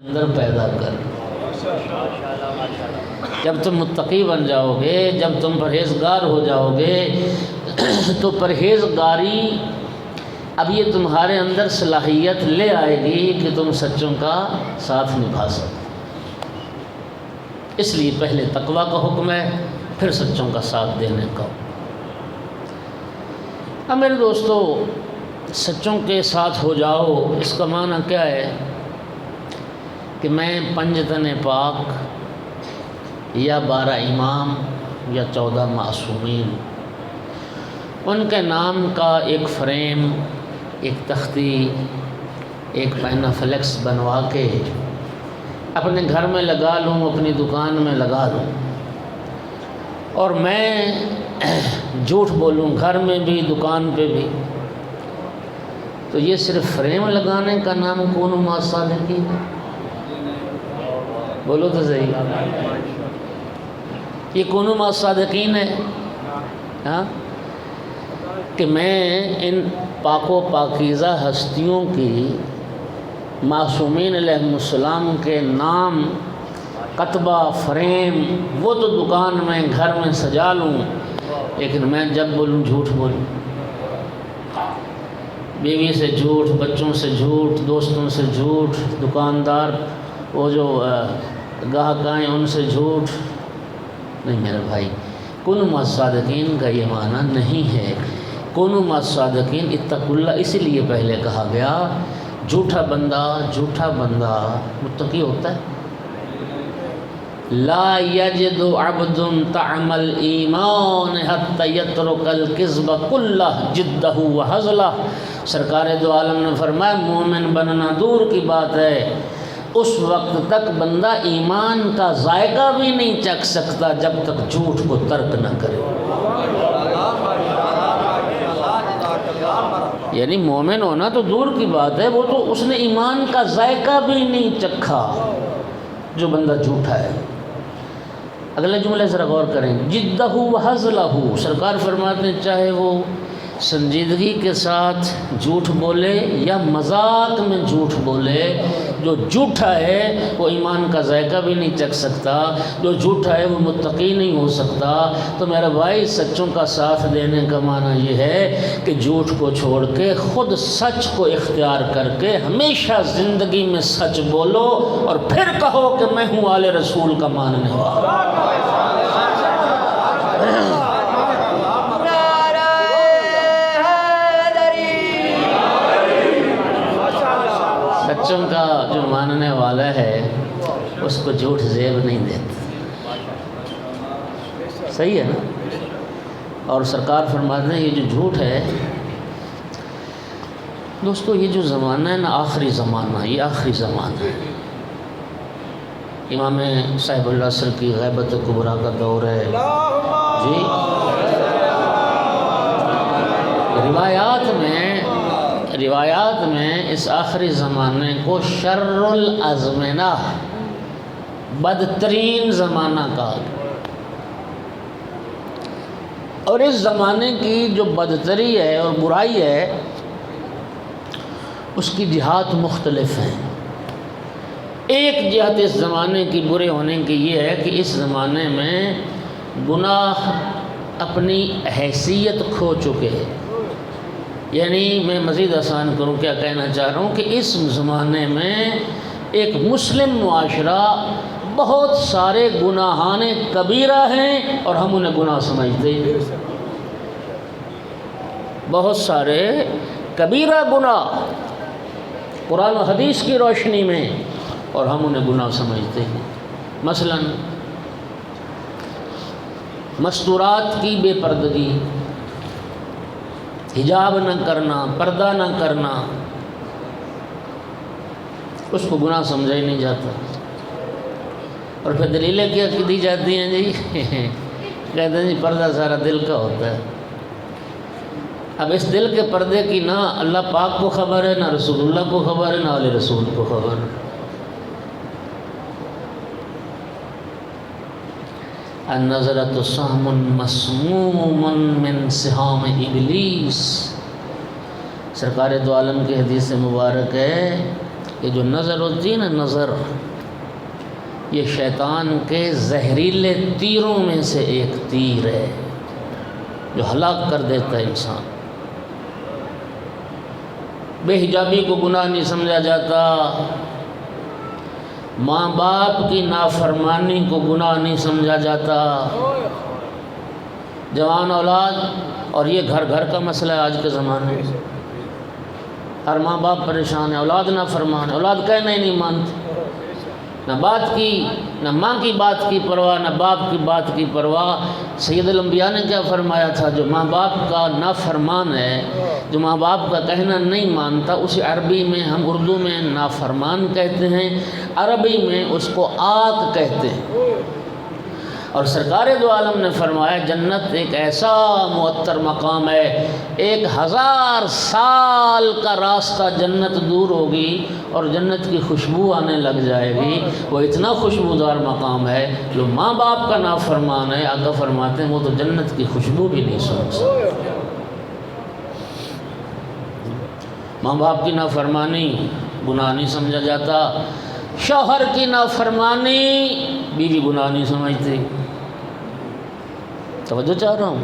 اندر پیدا کر۔ جب تم متقی بن جاؤ گے، جب تم پرہیزگار ہو جاؤ گے تو پرہیزگاری اب یہ تمہارے اندر صلاحیت لے آئے گی کہ تم سچوں کا ساتھ نبھا سکو۔ اس لیے پہلے تقویٰ کا حکم ہے، پھر سچوں کا ساتھ دینے کا۔ اب میرے دوستو، سچوں کے ساتھ ہو جاؤ، اس کا معنی کیا ہے کہ میں 5 تن پاک یا 12 امام یا 14 معصومین، ان کے نام کا ایک فریم، ایک تختی، ایک پینا فلیکس بنوا کے اپنے گھر میں لگا لوں، اپنی دکان میں لگا لوں، اور میں جھوٹ بولوں گھر میں بھی دکان پہ بھی، تو یہ صرف فریم لگانے کا نام کونوا مع الصادقین ہے؟ بولو تو صحیح، یہ کونوا مع الصادقین ہے؟ ہاں، کہ میں ان پاک و پاکیزہ ہستیوں کی، معصومین علیہم السلام کے نام کتبہ فریم وہ تو دکان میں گھر میں سجا لوں، لیکن میں جب بولوں جھوٹ بولوں، بیوی سے جھوٹ، بچوں سے جھوٹ، دوستوں سے جھوٹ، دکاندار وہ جو گاہک آئیں ان سے جھوٹ، نہیں میرے بھائی، کونوا مع الصادقین کا یہ معنی نہیں ہے۔ کونوا مع الصادقین اتقوا اللہ اس لیے پہلے کہا گیا، جھوٹا بندہ متقی ہوتا ہے۔ لا یجد عبد طعم الایمان حتی یترک الکذب کلہ جدہ وہزلہ۔ سرکار دو عالم نے فرمایا مومن بننا دور کی بات ہے، اس وقت تک بندہ ایمان کا ذائقہ بھی نہیں چکھ سکتا جب تک جھوٹ کو ترک نہ کرے۔ یعنی مومن ہونا تو دور کی بات ہے، وہ تو اس نے ایمان کا ذائقہ بھی نہیں چکھا جو بندہ جھوٹا ہے۔ اگلے جملے ذرا غور کریں، جدہ وہزلہ، سرکار فرماتے ہیں چاہے وہ سنجیدگی کے ساتھ جھوٹ بولے یا مذاق میں جھوٹ بولے، جو جھوٹا ہے وہ ایمان کا ذائقہ بھی نہیں چکھ سکتا، جو جھوٹا ہے وہ متقی نہیں ہو سکتا۔ تو میرا بھائی، سچوں کا ساتھ دینے کا معنی یہ ہے کہ جھوٹ کو چھوڑ کے خود سچ کو اختیار کر کے ہمیشہ زندگی میں سچ بولو، اور پھر کہو کہ میں ہوں آل رسول کا ماننے والا۔ سچوں کا جو ماننے والا ہے اس کو جھوٹ زیب نہیں دیتا، صحیح ہے نا؟ اور سرکار فرماتے ہیں یہ جو جھوٹ ہے دوستو، یہ جو زمانہ ہے نا، آخری زمانہ، یہ آخری زمانہ ہے۔ امام صاحب العصر کی غیبت کبریٰ کا دور ہے جی۔ روایات میں اس آخری زمانے کو شر الازمنہ، بدترین زمانہ کہا گیا۔ اور اس زمانے کی جو بدتری ہے اور برائی ہے، اس کی جہات مختلف ہیں۔ ایک جہت اس زمانے کی برے ہونے کی یہ ہے کہ اس زمانے میں گناہ اپنی حیثیت کھو چکے ہیں۔ یعنی میں مزید آسان کروں، کیا کہنا چاہ رہا ہوں کہ اس زمانے میں ایک مسلم معاشرہ بہت سارے گناہان کبیرہ ہیں اور ہم انہیں گناہ سمجھتے ہیں، بہت سارے کبیرہ گناہ قرآن و حدیث کی روشنی میں، اور ہم انہیں گناہ سمجھتے ہیں۔ مثلا مستورات کی بے پردگی، حجاب نہ کرنا، پردہ نہ کرنا، اس کو گناہ سمجھا ہی نہیں جاتا۔ اور پھر دلیلیں کیا دی جاتی ہیں جی؟ کہتے ہیں جی پردہ سارا دل کا ہوتا ہے۔ اب اس دل کے پردے کی نہ اللہ پاک کو خبر ہے، نہ رسول اللہ کو خبر ہے، نہ آل رسول کو خبر ہے۔ النظرۃ سہم مسموم من سہام ابلیس۔ سرکار دو عالم کی حدیث مبارک ہے یہ جو نظر ہوتی ہے نا، نظر، یہ شیطان کے زہریلے تیروں میں سے ایک تیر ہے جو ہلاک کر دیتا ہے انسان۔ بے حجابی کو گناہ نہیں سمجھا جاتا، ماں باپ کی نافرمانی کو گناہ نہیں سمجھا جاتا۔ جوان اولاد، اور یہ گھر گھر کا مسئلہ ہے آج کے زمانے میں، ہر ماں باپ پریشان ہے، اولاد نافرمان ہے، اولاد کہنا ہی نہیں مانتی، نہ بات کی، نہ ماں کی بات کی پرواہ، نہ باپ کی بات کی پرواہ۔ سید الانبیاء نے کیا فرمایا تھا؟ جو ماں باپ کا نافرمان ہے، جو ماں باپ کا کہنا نہیں مانتا، اسے عربی میں، ہم اردو میں نافرمان کہتے ہیں، عربی میں اس کو آق کہتے ہیں۔ اور سرکار دو عالم نے فرمایا جنت ایک ایسا معطر مقام ہے، 1000 سال کا راستہ جنت دور ہوگی اور جنت کی خوشبو آنے لگ جائے گی۔ وہ اتنا خوشبودار مقام ہے، جو ماں باپ کا نافرمان ہے، آقا فرماتے ہیں وہ تو جنت کی خوشبو بھی نہیں سونگ سکتا۔ ماں باپ کی نافرمانی گناہ نہیں سمجھا جاتا، شوہر کی نافرمانی بیوی گناہ نہیں سمجھتی۔ توجہ چاہ رہا ہوں،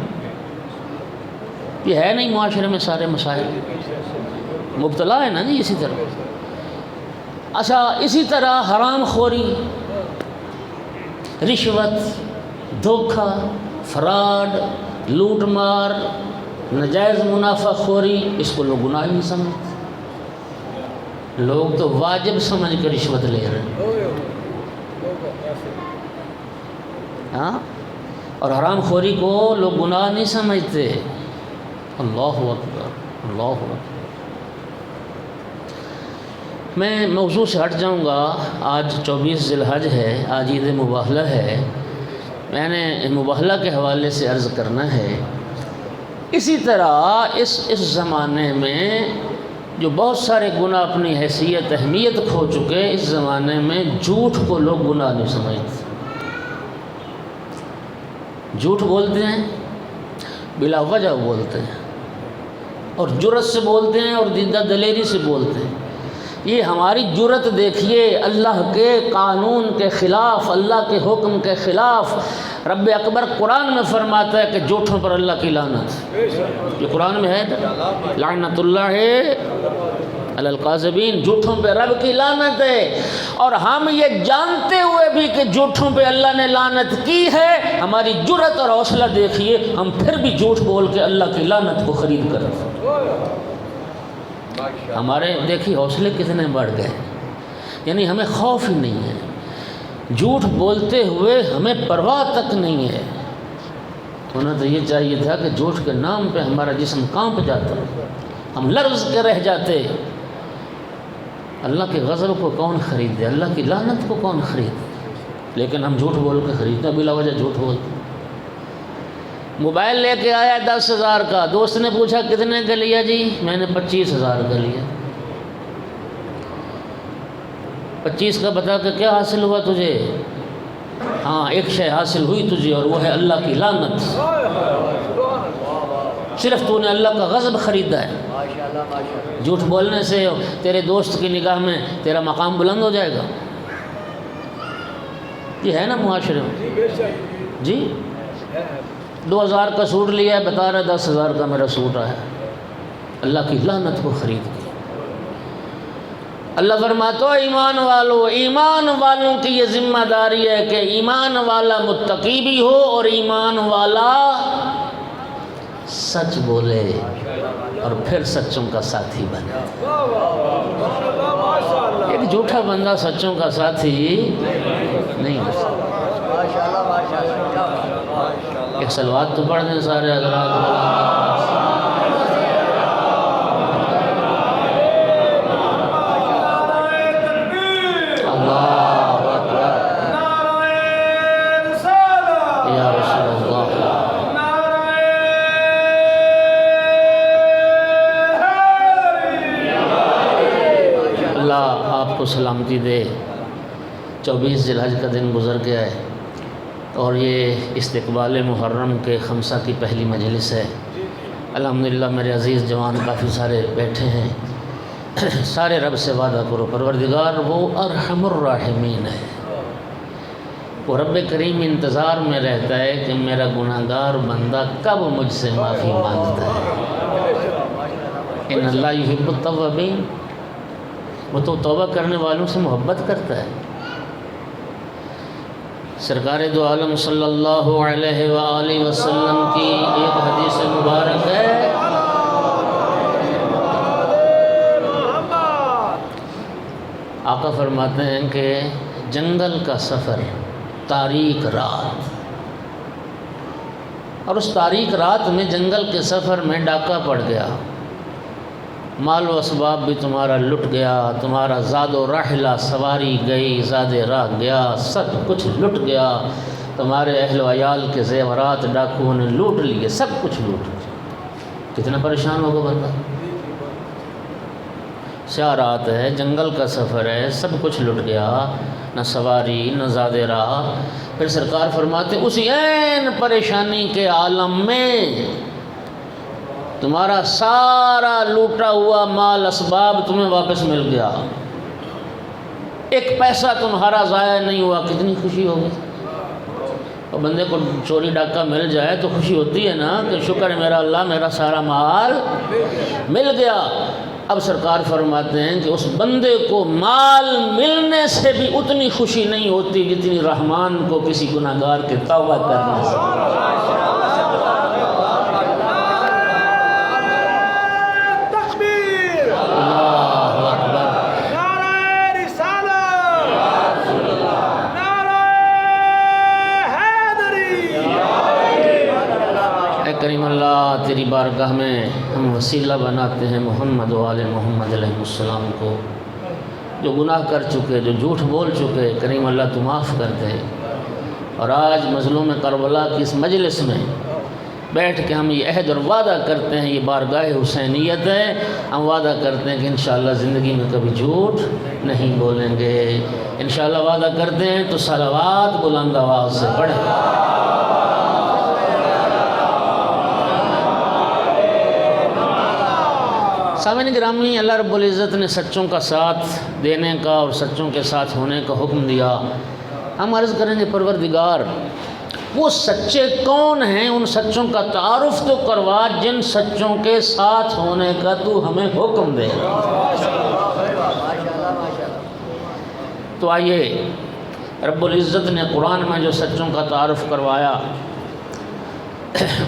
یہ ہے نہیں معاشرے میں سارے مسائل، مبتلا ہے نا جی اسی طرح۔ اچھا، اسی طرح حرام خوری، رشوت، دھوکہ، فراڈ، لوٹ مار، ناجائز منافع خوری، اس کو لوگ گناہ نہیں سمجھتے۔ لوگ تو واجب سمجھ کے رشوت لے رہے ہیں، ہاں، اور حرام خوری کو لوگ گناہ نہیں سمجھتے۔ اللہ اکبر، اللہ اکبر۔ میں موضوع سے ہٹ جاؤں گا۔ آج 24 ذی الحج ہے، آج عید مباہلہ ہے۔ میں نے مباہلہ کے حوالے سے عرض کرنا ہے، اسی طرح اس زمانے میں جو بہت سارے گناہ اپنی حیثیت اہمیت کھو چکے، اس زمانے میں جھوٹ کو لوگ گناہ نہیں سمجھتے۔ جھوٹ بولتے ہیں، بلا وجہ بولتے ہیں، اور جرت سے بولتے ہیں، اور دیدہ دلیری سے بولتے ہیں۔ یہ ہماری جرت دیکھیے، اللہ کے قانون کے خلاف، اللہ کے حکم کے خلاف۔ رب اکبر قرآن میں فرماتا ہے کہ جھوٹوں پر اللہ کی لعنت، یہ قرآن میں ہے، لعنت اللہ علی القاذبین، جھوٹوں پہ رب کی لعنت ہے۔ اور ہم یہ جانتے ہوئے بھی کہ جھوٹوں پہ اللہ نے لعنت کی ہے، ہماری جرت اور حوصلہ دیکھیے، ہم پھر بھی جھوٹ بول کے اللہ کی لعنت کو خرید کر ہمارے دیکھیے حوصلے کتنے بڑھ گئے، یعنی ہمیں خوف ہی نہیں ہے، جھوٹ بولتے ہوئے ہمیں پرواہ تک نہیں ہے۔ ہونا تو یہ چاہیے تھا کہ جھوٹ کے نام پہ ہمارا جسم کانپ جاتا، ہم لرز کے رہ جاتے۔ اللہ کے غضب کو کون خریدے، اللہ کی لعنت کو کون خرید، لیکن ہم جھوٹ بول کے خریدتے، بلا وجہ جھوٹ بولتے۔ موبائل لے کے آیا 10,000 کا، دوست نے پوچھا کتنے کا لیا جی؟ میں نے 25,000 کا لیا۔ 25 کا بتا کہ کیا حاصل ہوا تجھے؟ ہاں، ایک شے حاصل ہوئی تجھے، اور وہ ہے اللہ کی لعنت۔ صرف تو نے اللہ کا غضب خریدا ہے۔ جھوٹ بولنے سے تیرے دوست کی نگاہ میں تیرا مقام بلند ہو جائے گا، یہ ہے نا معاشرے میں جی۔ 2,000 کا سوٹ لیا ہے، بتا رہا 10,000 کا میرا سوٹ آیا، اللہ کی لعنت کو خرید کے۔ اللہ فرماتا ہے ایمان والوں کی یہ ذمہ داری ہے کہ ایمان والا متقی بھی ہو اور ایمان والا سچ بولے اور پھر سچوں کا ساتھی بنے۔ ایک جھوٹا بندہ سچوں کا ساتھی نہیں ہو سکتا۔ ایک صلوات تو پڑھ دیں سارے حضرات۔ کو سلامتی دے۔ 24 ذی الحج کا دن گزر گیا ہے اور یہ استقبال محرم کے خمسہ کی پہلی مجلس ہے۔ الحمدللہ میرے عزیز جوان کافی سارے بیٹھے ہیں، سارے رب سے وعدہ کرو پروردگار وہ ارحم الراحمین ہے، وہ رب کریم انتظار میں رہتا ہے کہ میرا گناہگار بندہ کب مجھ سے معافی مانگتا ہے۔ ان اللہ یحب التوابین، وہ تو توبہ کرنے والوں سے محبت کرتا ہے۔ سرکار دو عالم صلی اللہ علیہ وآلہ وسلم کی ایک حدیث مبارک ہے، آقا فرماتے ہیں کہ جنگل کا سفر، تاریک رات، اور اس تاریک رات میں جنگل کے سفر میں ڈاکہ پڑ گیا، مال و اسباب بھی تمہارا لٹ گیا، تمہارا زاد و راحلہ سواری گئی، زاد راہ گیا، سب کچھ لٹ گیا، تمہارے اہل و عیال کے زیورات ڈاکوؤں نے لوٹ لیے، سب کچھ لوٹ لیا، کتنا پریشان ہوگا بندہ۔ سیاہ رات ہے، جنگل کا سفر ہے، سب کچھ لٹ گیا، نہ سواری نہ زاد راہ۔ پھر سرکار فرماتے اسی عین پریشانی کے عالم میں تمہارا سارا لوٹا ہوا مال اسباب تمہیں واپس مل گیا، ایک پیسہ تمہارا ضائع نہیں ہوا، کتنی خوشی ہوگی۔ اور بندے کو چوری ڈاکہ مل جائے تو خوشی ہوتی ہے نا کہ شکر ہے میرا اللہ، میرا سارا مال مل گیا۔ اب سرکار فرماتے ہیں کہ اس بندے کو مال ملنے سے بھی اتنی خوشی نہیں ہوتی جتنی رحمان کو کسی گناہگار کے توبہ کرنے سے۔ کریم اللہ تیری بارگاہ میں ہم وسیلہ بناتے ہیں محمد و آل محمد علیہ السلام کو، جو گناہ کر چکے، جو جھوٹ بول چکے، کریم اللہ تو معاف کر دے۔ اور آج مظلوم کربلا کی اس مجلس میں بیٹھ کے ہم یہ عہد اور وعدہ کرتے ہیں، یہ بارگاہ حسینیت ہے، ہم وعدہ کرتے ہیں کہ انشاءاللہ زندگی میں کبھی جھوٹ نہیں بولیں گے۔ انشاءاللہ وعدہ کرتے ہیں تو صلوات بلند آواز سے پڑھیں۔ سامعین گرامی، اللہ رب العزت نے سچوں کا ساتھ دینے کا اور سچوں کے ساتھ ہونے کا حکم دیا۔ ہم عرض کریں گے پروردگار وہ سچے کون ہیں، ان سچوں کا تعارف تو کروا جن سچوں کے ساتھ ہونے کا تو ہمیں حکم دے۔ تو آئیے رب العزت نے قرآن میں جو سچوں کا تعارف کروایا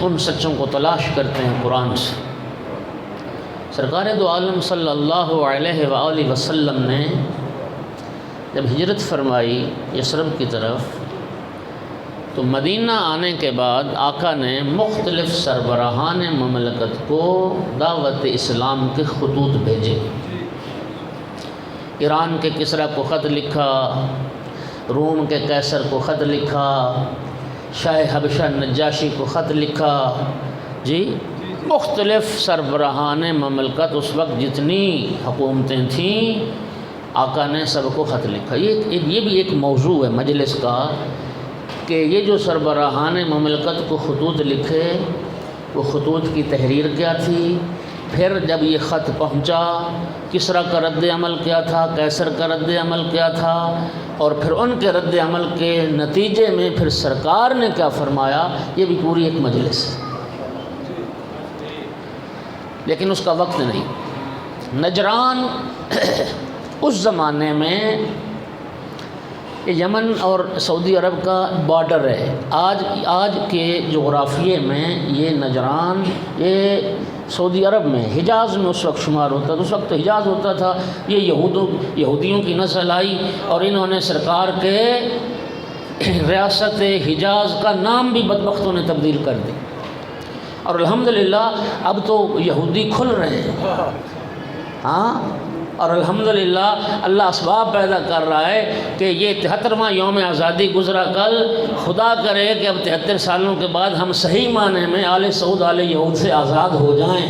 ان سچوں کو تلاش کرتے ہیں قرآن سے۔ سرکار دو عالم صلی اللہ علیہ وآلہ وسلم نے جب ہجرت فرمائی یثرب کی طرف تو مدینہ آنے کے بعد آقا نے مختلف سربراہان مملکت کو دعوت اسلام کے خطوط بھیجے۔ ایران کے کسریٰ کو خط لکھا، روم کے قیصر کو خط لکھا، شاہ حبشہ نجاشی کو خط لکھا، جی مختلف سربراہان مملکت اس وقت جتنی حکومتیں تھیں آقا نے سب کو خط لکھا۔ یہ بھی ایک موضوع ہے مجلس کا کہ یہ جو سربراہان مملکت کو خطوط لکھے وہ خطوط کی تحریر کیا تھی، پھر جب یہ خط پہنچا کسریٰ کا رد عمل کیا تھا، قیصر کا رد عمل کیا تھا، اور پھر ان کے رد عمل کے نتیجے میں پھر سرکار نے کیا فرمایا، یہ بھی پوری ایک مجلس ہے۔ لیکن اس کا وقت نہیں۔ نجران اس زمانے میں یمن اور سعودی عرب کا بارڈر ہے۔ آج کے جغرافیے میں یہ نجران یہ سعودی عرب میں حجاز میں اس وقت شمار ہوتا تھا، اس وقت حجاز ہوتا تھا۔ یہ یہودیوں کی نسل آئی اور انہوں نے سرکار کے ریاست حجاز کا نام بھی بدبختوں نے تبدیل کر دی، اور الحمدللہ اب تو یہودی کھل رہے ہیں، ہاں، اور الحمدللہ اللہ اسباب پیدا کر رہا ہے کہ یہ 73واں یوم آزادی گزرا کل، خدا کرے کہ اب 73 سالوں کے بعد ہم صحیح معنی میں آل سعود آل یہود سے آزاد ہو جائیں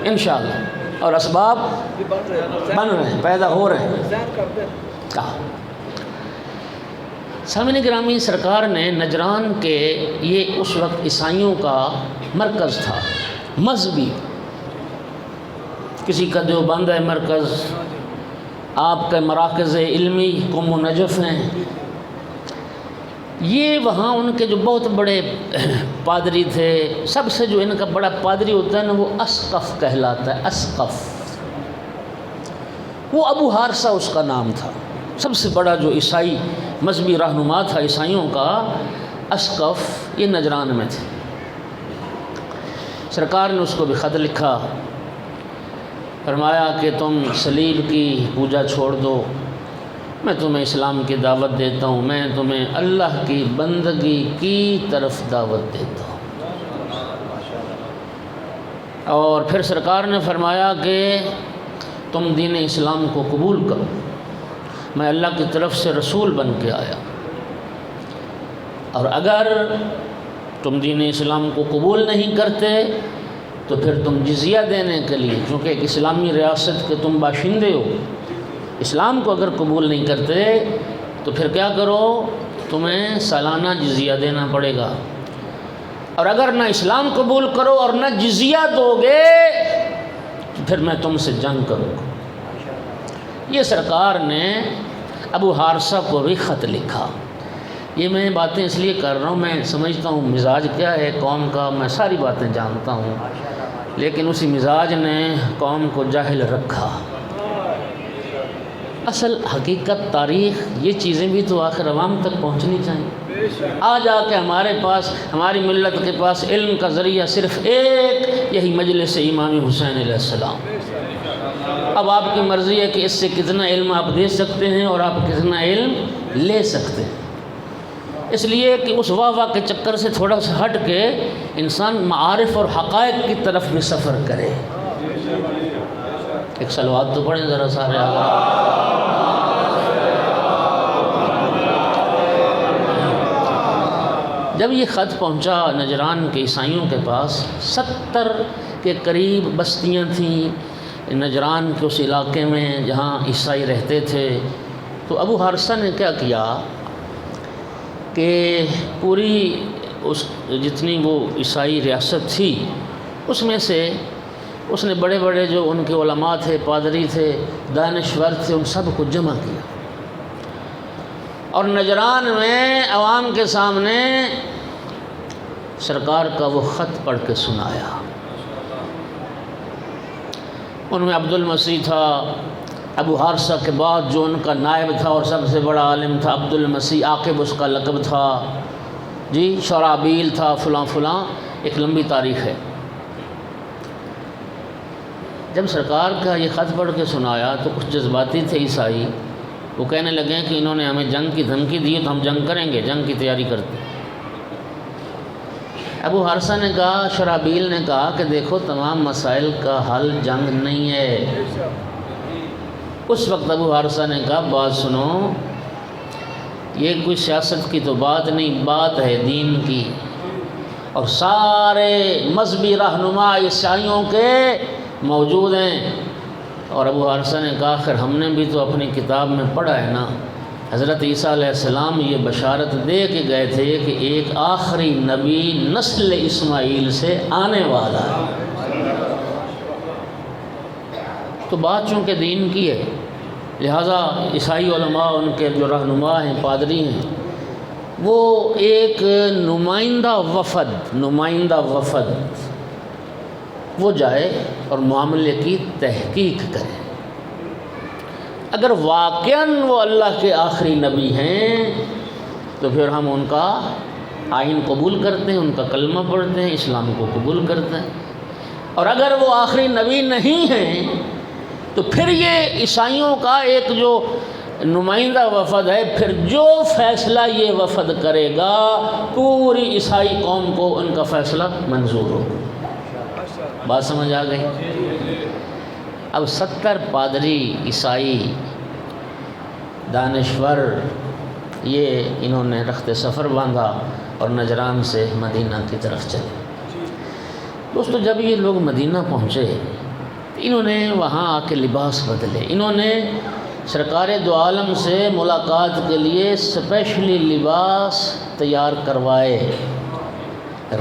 انشاءاللہ، اور اسباب بن رہے ہیں، پیدا ہو رہے ہیں۔ کہا سامعین گرامی، سرکار نے نجران کے یہ اس وقت عیسائیوں کا مرکز تھا، مذہبی کسی کا دیوبند ہے مرکز، آپ کے مراکز علمی قم و نجف ہیں، یہ وہاں ان کے جو بہت بڑے پادری تھے، سب سے جو ان کا بڑا پادری ہوتا ہے نا وہ اسقف کہلاتا ہے، اسقف، وہ ابو حارثہ اس کا نام تھا، سب سے بڑا جو عیسائی مذہبی رہنما تھا عیسائیوں کا، اسقف، یہ نجران میں تھے۔ سرکار نے اس کو بھی خط لکھا، فرمایا کہ تم صلیب کی پوجا چھوڑ دو، میں تمہیں اسلام کی دعوت دیتا ہوں، میں تمہیں اللہ کی بندگی کی طرف دعوت دیتا ہوں۔ اور پھر سرکار نے فرمایا کہ تم دین اسلام کو قبول کرو، میں اللہ کی طرف سے رسول بن کے آیا، اور اگر تم دین اسلام کو قبول نہیں کرتے تو پھر تم جزیہ دینے کے لیے، چونکہ ایک اسلامی ریاست کے تم باشندے ہو، اسلام کو اگر قبول نہیں کرتے تو پھر کیا کرو، تمہیں سالانہ جزیہ دینا پڑے گا، اور اگر نہ اسلام قبول کرو اور نہ جزیہ دو گے تو پھر میں تم سے جنگ کروں گا۔ یہ سرکار نے ابو حارثہ کو بھی خط لکھا۔ یہ میں باتیں اس لیے کر رہا ہوں، میں سمجھتا ہوں مزاج کیا ہے قوم کا، میں ساری باتیں جانتا ہوں، لیکن اسی مزاج نے قوم کو جاہل رکھا۔ اصل حقیقت تاریخ یہ چیزیں بھی تو آخر عوام تک پہنچنی چاہیے۔ آج آ کے ہمارے پاس، ہماری ملت کے پاس علم کا ذریعہ صرف ایک، یہی مجلس امام حسین علیہ السلام۔ اب آپ کی مرضی ہے کہ اس سے کتنا علم آپ دے سکتے ہیں اور آپ کتنا علم لے سکتے ہیں، اس لیے کہ اس واہ کے چکر سے تھوڑا سا ہٹ کے انسان معارف اور حقائق کی طرف بھی سفر کرے۔ ایک صلوات تو پڑھیں ذرا سارے آگے۔ جب یہ خط پہنچا نجران کے عیسائیوں کے پاس، 70 کے قریب بستیاں تھیں نجران کے اس علاقے میں جہاں عیسائی رہتے تھے، تو ابو حارثہ نے کیا کیا کہ پوری اس جتنی وہ عیسائی ریاست تھی اس میں سے اس نے بڑے بڑے جو ان کے علماء تھے، پادری تھے، دانشور تھے، ان سب کو جمع کیا اور نجران میں عوام کے سامنے سرکار کا وہ خط پڑھ کے سنایا۔ ان میں عبد المسیح تھا، ابو حارثہ کے بعد جو ان کا نائب تھا اور سب سے بڑا عالم تھا عبد المسیح، عاقب اس کا لقب تھا، جی شرابیل تھا، فلاں فلاں، ایک لمبی تاریخ ہے۔ جب سرکار کا یہ خط پڑھ کے سنایا تو کچھ جذباتی تھے عیسائی، وہ کہنے لگے کہ انہوں نے ہمیں جنگ کی دھمکی دی تو ہم جنگ کریں گے، جنگ کی تیاری کرتے ہیں۔ ابو حارثہ نے کہا، شرابیل نے کہا کہ دیکھو تمام مسائل کا حل جنگ نہیں ہے۔ اس وقت ابو حارثہ نے کہا، بات سنو، یہ کوئی سیاست کی تو بات نہیں، بات ہے دین کی، اور سارے مذہبی رہنما عیسائیوں کے موجود ہیں۔ اور ابو حارثہ نے کہا، آخر ہم نے بھی تو اپنی کتاب میں پڑھا ہے نا، حضرت عیسیٰ علیہ السلام یہ بشارت دے کے گئے تھے کہ ایک آخری نبی نسل اسماعیل سے آنے والا ہے، تو بات چونکہ دین کی ہے، لہٰذا عیسائی علماء ان کے جو رہنما ہیں، پادری ہیں، وہ ایک نمائندہ وفد وہ جائے اور معاملے کی تحقیق کرے، اگر واقعاً وہ اللہ کے آخری نبی ہیں تو پھر ہم ان کا آئین قبول کرتے ہیں، ان کا کلمہ پڑھتے ہیں، اسلام کو قبول کرتے ہیں، اور اگر وہ آخری نبی نہیں ہیں تو پھر یہ عیسائیوں کا ایک جو نمائندہ وفد ہے، پھر جو فیصلہ یہ وفد کرے گا پوری عیسائی قوم کو ان کا فیصلہ منظور ہوگا۔ بات سمجھ آ گئی؟ اب 70 پادری عیسائی دانشور یہ انہوں نے رخت سفر باندھا اور نجران سے مدینہ کی طرف چلے۔ دوستو جب یہ لوگ مدینہ پہنچے انہوں نے وہاں آ کے لباس بدلے، انہوں نے سرکار دو عالم سے ملاقات کے لیے اسپیشلی لباس تیار کروائے،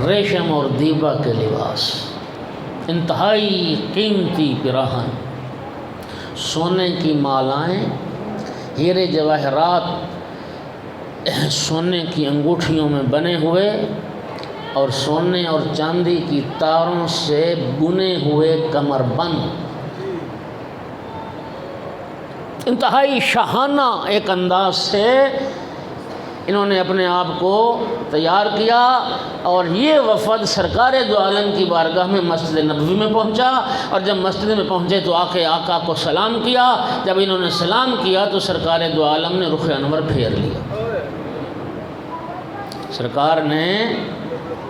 ریشم اور دیبا کے لباس، انتہائی قیمتی پیراہن، سونے کی مالائیں، ہیرے جواہرات سونے کی انگوٹھیوں میں بنے ہوئے اور سونے اور چاندی کی تاروں سے بنے ہوئے کمر بند، انتہائی شاہانہ ایک انداز سے انہوں نے اپنے آپ کو تیار کیا، اور یہ وفد سرکار دو عالم کی بارگاہ میں مسجد نبوی میں پہنچا، اور جب مسجد میں پہنچے تو آقا کو سلام کیا۔ جب انہوں نے سلام کیا تو سرکار دو عالم نے رخ انور پھیر لیا۔ سرکار نے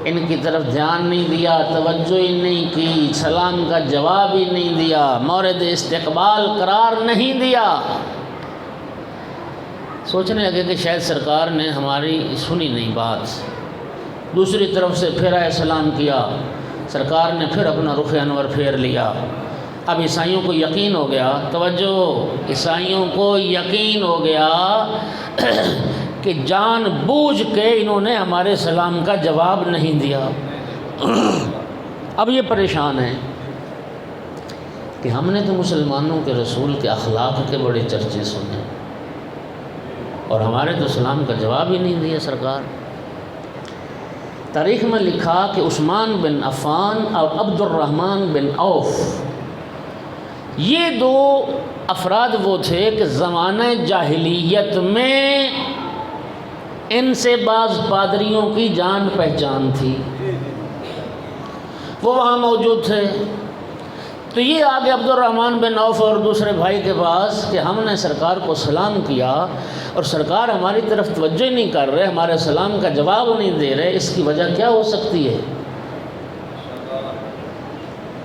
ان کی طرف دھیان نہیں دیا، توجہ ہی نہیں کی، سلام کا جواب ہی نہیں دیا، مورد استقبال قرار نہیں دیا۔ سوچنے لگے کہ شاید سرکار نے ہماری سنی نہیں بات۔ دوسری طرف سے پھر آئے سلام کیا، سرکار نے پھر اپنا رخ انور پھیر لیا۔ اب عیسائیوں کو یقین ہو گیا، توجہ، عیسائیوں کو یقین ہو گیا کہ جان بوجھ کے انہوں نے ہمارے سلام کا جواب نہیں دیا۔ اب یہ پریشان ہیں کہ ہم نے تو مسلمانوں کے رسول کے اخلاق کے بڑے چرچے سنے اور ہمارے تو سلام کا جواب ہی نہیں دیا سرکار۔ تاریخ میں لکھا کہ عثمان بن عفان اور عبد الرحمن بن عوف، یہ دو افراد وہ تھے کہ زمانہ جاہلیت میں ان سے بعض پادریوں کی جان پہچان تھی، وہ وہاں موجود تھے۔ تو یہ آگے عبد الرحمن بن عوف اور دوسرے بھائی کے پاس کہ ہم نے سرکار کو سلام کیا اور سرکار ہماری طرف توجہ نہیں کر رہے، ہمارے سلام کا جواب نہیں دے رہے، اس کی وجہ کیا ہو سکتی ہے؟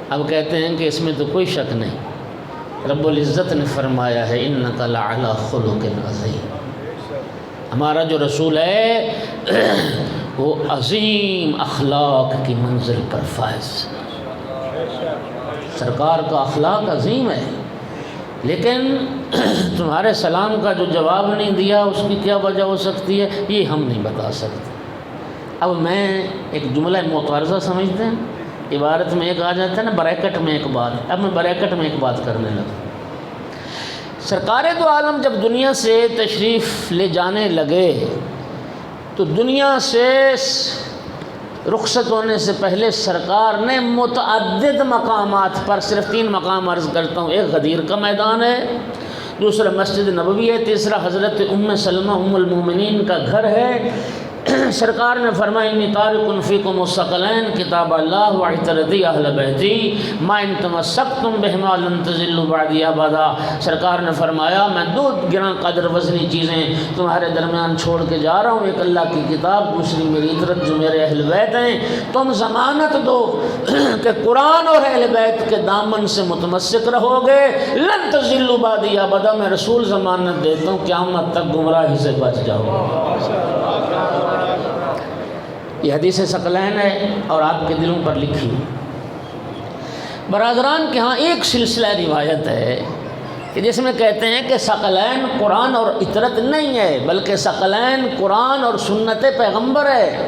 اب کہتے ہیں کہ اس میں تو کوئی شک نہیں، رب العزت نے فرمایا ہے اِنَّكَ لَعَلَىٰ خُلُقٍ عَظِيمٍ، ہمارا جو رسول ہے وہ عظیم اخلاق کی منزل پر فائز، سرکار کا اخلاق عظیم ہے، لیکن تمہارے سلام کا جو جواب نہیں دیا اس کی کیا وجہ ہو سکتی ہے یہ ہم نہیں بتا سکتے۔ اب میں ایک جملہ معترضہ سمجھتے ہیں، عبارت میں ایک آ جاتا ہے نا بریکٹ میں ایک بات، اب میں بریکٹ میں ایک بات کرنے لگا۔ سرکار دو عالم جب دنیا سے تشریف لے جانے لگے تو دنیا سے رخصت ہونے سے پہلے سرکار نے متعدد مقامات پر، صرف 3 مقام عرض کرتا ہوں، ایک غدیر کا میدان ہے، دوسرا مسجد نبوی ہے، تیسرا حضرت ام سلمہ ام المومنین کا گھر ہے۔ سرکار نے فرمایا انی تارک فیکم الثقلین کتاب اللہ وعترتی اہل بیتی ما ان تمسکتم بہما لن تضلوا بعدی ابدا۔ سرکار نے فرمایا میں 2 گراں قدر وزنی چیزیں تمہارے درمیان چھوڑ کے جا رہا ہوں، ایک اللہ کی کتاب، دوسری میری عطرت جو میرے اہل بیت ہیں۔ تم ضمانت دو کہ قرآن اور اہل بیت کے دامن سے متمسک رہو گے، لن تضلوا بعدی ابدا، میں رسول ضمانت دیتا ہوں قیامت تک گمراہی سے بچ جاؤ۔ یہ حدیث ثقلین ہے اور آپ کے دلوں پر لکھی۔ برادران کے ہاں ایک سلسلہ روایت ہے کہ جس میں کہتے ہیں کہ ثقلین قرآن اور عطرت نہیں ہے، بلکہ ثقلین قرآن اور سنت پیغمبر ہے۔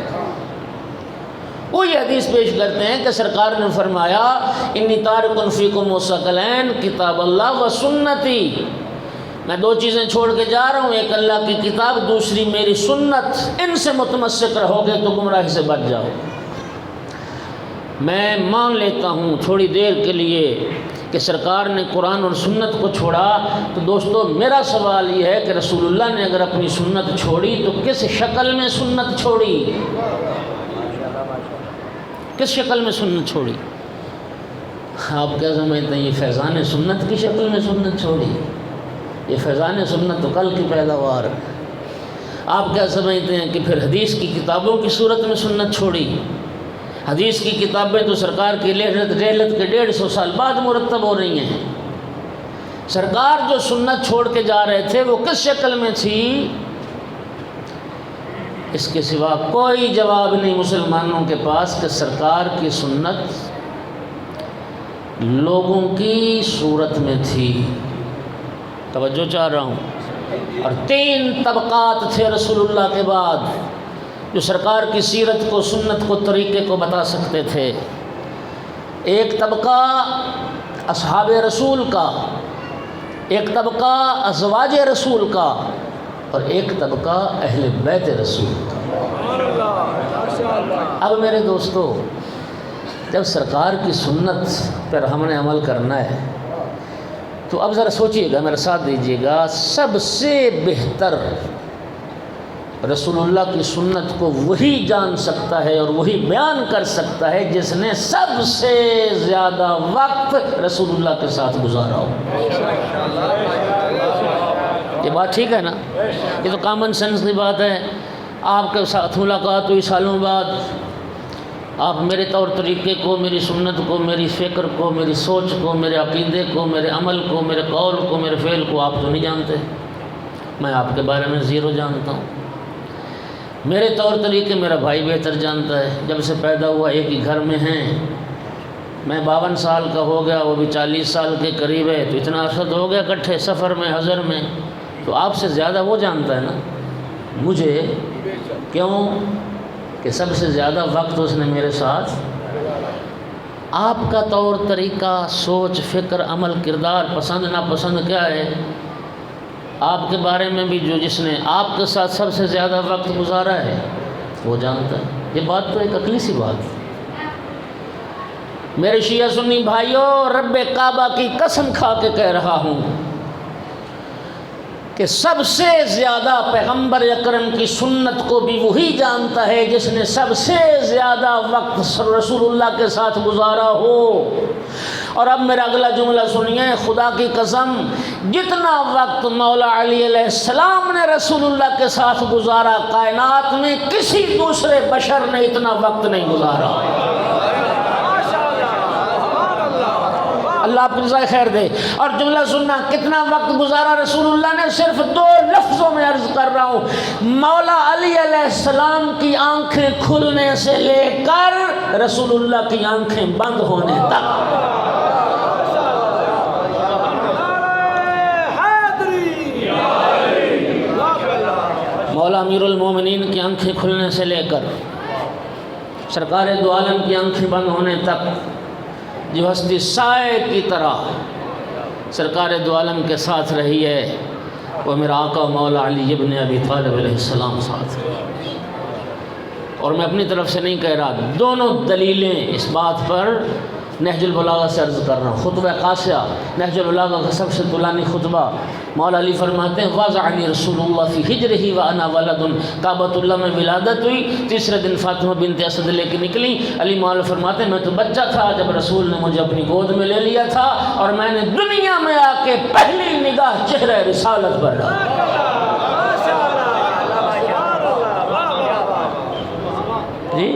وہ یہ حدیث پیش کرتے ہیں کہ سرکار نے فرمایا انی تارک فیکم الثقلین کتاب اللہ و سنتی، میں 2 چیزیں چھوڑ کے جا رہا ہوں، ایک اللہ کی کتاب، دوسری میری سنت، ان سے متمسک رہو گے تو گمراہی سے بچ جاؤ۔ میں مان لیتا ہوں تھوڑی دیر کے لیے کہ سرکار نے قرآن اور سنت کو چھوڑا، تو دوستو میرا سوال یہ ہے کہ رسول اللہ نے اگر اپنی سنت چھوڑی تو کس شکل میں سنت چھوڑی؟ کس شکل میں سنت چھوڑی؟ آپ کیا سمجھتے ہیں یہ فیضان سنت کی شکل میں سنت چھوڑی؟ یہ فیضان سنت تو کل کی پیداوار ہے۔ آپ کیا سمجھتے ہیں کہ پھر حدیث کی کتابوں کی صورت میں سنت چھوڑی؟ حدیث کی کتابیں تو سرکار کی رحلت کے 150 سال بعد مرتب ہو رہی ہیں۔ سرکار جو سنت چھوڑ کے جا رہے تھے وہ کس شکل میں تھی؟ اس کے سوا کوئی جواب نہیں مسلمانوں کے پاس کہ سرکار کی سنت لوگوں کی صورت میں تھی۔ توجہ چاہ رہا ہوں۔ اور 3 طبقات تھے رسول اللہ کے بعد جو سرکار کی سیرت کو، سنت کو، طریقے کو بتا سکتے تھے۔ ایک طبقہ اصحاب رسول کا، ایک طبقہ ازواج رسول کا، اور ایک طبقہ اہل بیت رسول کا۔ اب میرے دوستو، جب سرکار کی سنت پر ہم نے عمل کرنا ہے تو اب ذرا سوچئے گا، میرا ساتھ دیجئے گا، سب سے بہتر رسول اللہ کی سنت کو وہی جان سکتا ہے اور وہی بیان کر سکتا ہے جس نے سب سے زیادہ وقت رسول اللہ کے ساتھ گزارا ہو۔ یہ بات ٹھیک ہے نا؟ یہ تو کامن سینس کی بات ہے۔ آپ کے ساتھ ملاقات ہوئی سالوں بعد، آپ میرے طور طریقے کو، میری سنت کو، میری فکر کو، میری سوچ کو، میرے عقیدے کو، میرے عمل کو، میرے قول کو، میرے فعل کو آپ تو نہیں جانتے، میں آپ کے بارے میں زیرو جانتا ہوں۔ میرے طور طریقے میرا بھائی بہتر جانتا ہے، جب سے پیدا ہوا ایک ہی گھر میں ہیں، میں 52 سال کا ہو گیا، وہ بھی 40 سال کے قریب ہے، تو اتنا عرصہ ہو گیا کٹھے سفر میں، حضر میں، تو آپ سے زیادہ وہ جانتا ہے نا مجھے، کیوں کہ سب سے زیادہ وقت اس نے میرے ساتھ۔ آپ کا طور طریقہ، سوچ، فکر، عمل، کردار، پسند ناپسند کیا ہے، آپ کے بارے میں بھی جو جس نے آپ کے ساتھ سب سے زیادہ وقت گزارا ہے وہ جانتا ہے۔ یہ بات تو ایک عقلی سی بات ہے۔ میرے شیعہ سنی بھائیوں، رب کعبہ کی قسم کھا کے کہہ رہا ہوں کہ سب سے زیادہ پیغمبر اکرم کی سنت کو بھی وہی جانتا ہے جس نے سب سے زیادہ وقت رسول اللہ کے ساتھ گزارا ہو۔ اور اب میرا اگلا جملہ سنیے، خدا کی قسم، جتنا وقت مولا علی علیہ السلام نے رسول اللہ کے ساتھ گزارا، کائنات میں کسی دوسرے بشر نے اتنا وقت نہیں گزارا۔ اللہ آپ کو جزائے خیر دے۔ اور جملہ سننا، کتنا وقت گزارا رسول اللہ نے، صرف 2 لفظوں میں عرض کر رہا ہوں، مولا علی علیہ السلام کی آنکھیں کھلنے سے لے کر رسول اللہ کی آنکھیں بند ہونے تک۔ مولا امیر المومنین کی آنکھیں کھلنے سے لے کر سرکار دو عالم کی آنکھیں بند ہونے تک، جو ہستی سائے کی طرح سرکار دو عالم کے ساتھ رہی ہے، وہ میرا آقا مولا علی ابن ابی طالب علیہ السلام ساتھ ہے۔ اور میں اپنی طرف سے نہیں کہہ رہا، دونوں دلیلیں اس بات پر نہج البلاغہ سے عرض کر رہا ہوں۔ خطبہ قاسیہ نہج البلاغہ کا سب سے طولانی خطبہ، مولا علی فرماتے ہیں وَضَعَنِي رسول اللہ فی ہجرہ وَأَنَا وَلَدٌ، کعبۃ اللہ میں ولادت ہوئی، تیسرے دن فاطمہ بنت اسد لے کے نکلی۔ علی مولا فرماتے ہیں میں تو بچہ تھا جب رسول نے مجھے اپنی گود میں لے لیا تھا، اور میں نے دنیا میں آ کے پہلی نگاہ چہرہ رسالت پر ڈالی۔ جی،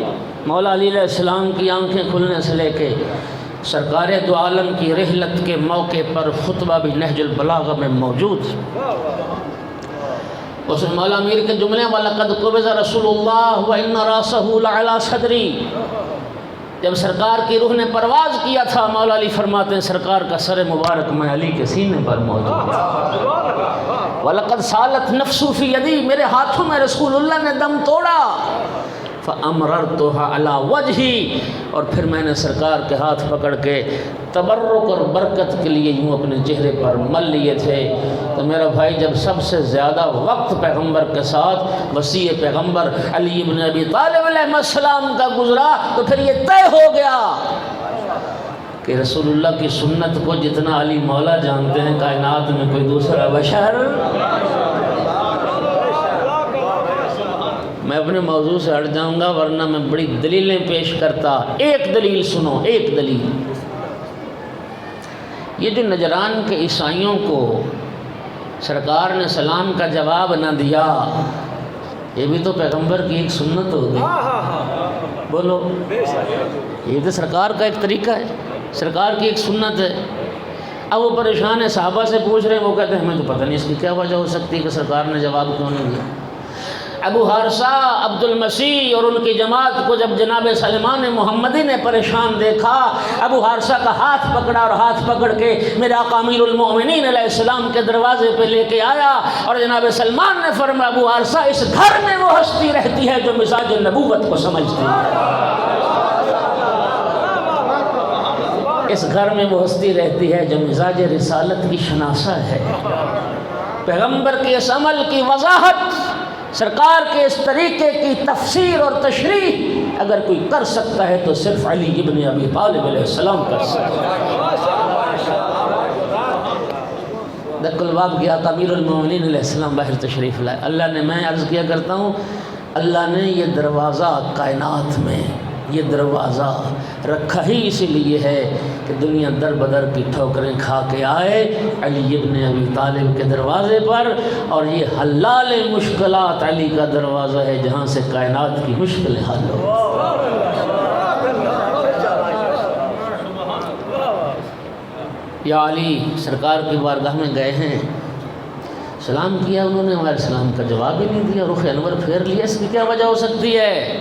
مولا علی علیہ السلام کی آنکھیں کھلنے سے لے کے سرکار دو عالم کی رحلت کے موقع پر خطبہ بھی نہج البلاغہ میں موجود۔ اس میں مولا امیر کے جملے وَلَقَدْ قُبِضَ رَسُولُ اللَّهُ وَإِنَّ رَأْسَهُ لَعَلَى صَدْرِي، جب سرکار کی روح نے پرواز کیا تھا، مولا علی فرماتے ہیں سرکار کا سر مبارک میں علی کے سینے پر موجود تھا۔ وَلَقَدْ سَالَتْ نَفْسُ فِي يَدِي، میرے ہاتھوں میں رسول اللہ نے دم توڑا۔ فَأَمْرَرْتُهَا عَلَى وَجْهِي، اور پھر میں نے سرکار کے ہاتھ پکڑ کے تبرک اور برکت کے لیے یوں اپنے چہرے پر مل لیے تھے۔ تو میرا بھائی، جب سب سے زیادہ وقت پیغمبر کے ساتھ وسیع پیغمبر علی ابن ابی طالب علیہ السلام کا گزرا، تو پھر یہ طے ہو گیا کہ رسول اللہ کی سنت کو جتنا علی مولا جانتے ہیں، کائنات میں کوئی دوسرا بشر۔ میں اپنے موضوع سے ہٹ جاؤں گا ورنہ میں بڑی دلیلیں پیش کرتا۔ ایک دلیل سنو، ایک دلیل، یہ جو نجران کے عیسائیوں کو سرکار نے سلام کا جواب نہ دیا، یہ بھی تو پیغمبر کی ایک سنت ہوگی۔ بولو، یہ تو سرکار کا ایک طریقہ ہے، سرکار کی ایک سنت ہے۔ اب وہ پریشان ہے، صحابہ سے پوچھ رہے ہیں، وہ کہتے ہیں ہمیں تو پتہ نہیں اس کی کیا وجہ ہو سکتی کہ سرکار نے جواب کیوں نہیں دیا۔ ابو حارثہ عبد المسیح اور ان کی جماعت کو جب جناب سلمان محمدی نے پریشان دیکھا، ابو حارثہ کا ہاتھ پکڑا اور ہاتھ پکڑ کے میرے آقا امیر المؤمنین علیہ السلام کے دروازے پہ لے کے آیا، اور جناب سلمان نے فرمایا ابو حارثہ، اس گھر میں وہ ہستی رہتی ہے جو مزاج نبوت کو سمجھتی ہے۔ اس گھر میں وہ ہستی رہتی ہے جو مزاج رسالت کی شناسہ ہے، پیغمبر کے اس عمل کی وضاحت، سرکار کے اس طریقے کی تفسیر اور تشریح اگر کوئی کر سکتا ہے تو صرف علی ابن ابی طالب علیہ السلام کر سکتا ہے۔ دق الباب گیا امیر المومنین علیہ السلام باہر تشریف لائے۔ اللہ نے، میں عرض کیا کرتا ہوں، اللہ نے یہ دروازہ کائنات میں، یہ دروازہ رکھا ہی اسی لیے ہے کہ دنیا در بدر کی ٹھوکریں کھا کے آئے علی ابن ابی طالب کے دروازے پر، اور یہ حلال مشکلات علی کا دروازہ ہے جہاں سے کائنات کی مشکلیں حل ہو۔ یا علی سرکار کی بارگاہ میں گئے ہیں، سلام کیا انہوں نے، ہمارے سلام کا جواب ہی نہیں دیا، رخ انور پھیر لیا، اس کی کیا وجہ ہو سکتی ہے؟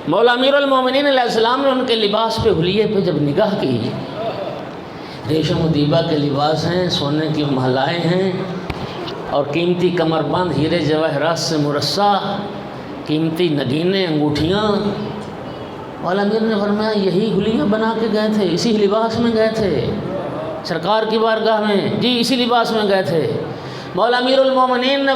مولا امیر المومنین علیہ السلام نے ان کے لباس پہ، حلیے پہ جب نگاہ کی، ریشم و دیبا کے لباس ہیں، سونے کی محلائیں ہیں، اور قیمتی کمر بند ہیرے جواہرات سے مرصع، قیمتی نگینے، انگوٹھیاں۔ مولا امیر نے فرمایا یہی حلیہ بنا کے گئے تھے، اسی لباس میں گئے تھے سرکار کی بارگاہ میں؟ جی اسی لباس میں گئے تھے۔ مولا امیر المومنین نے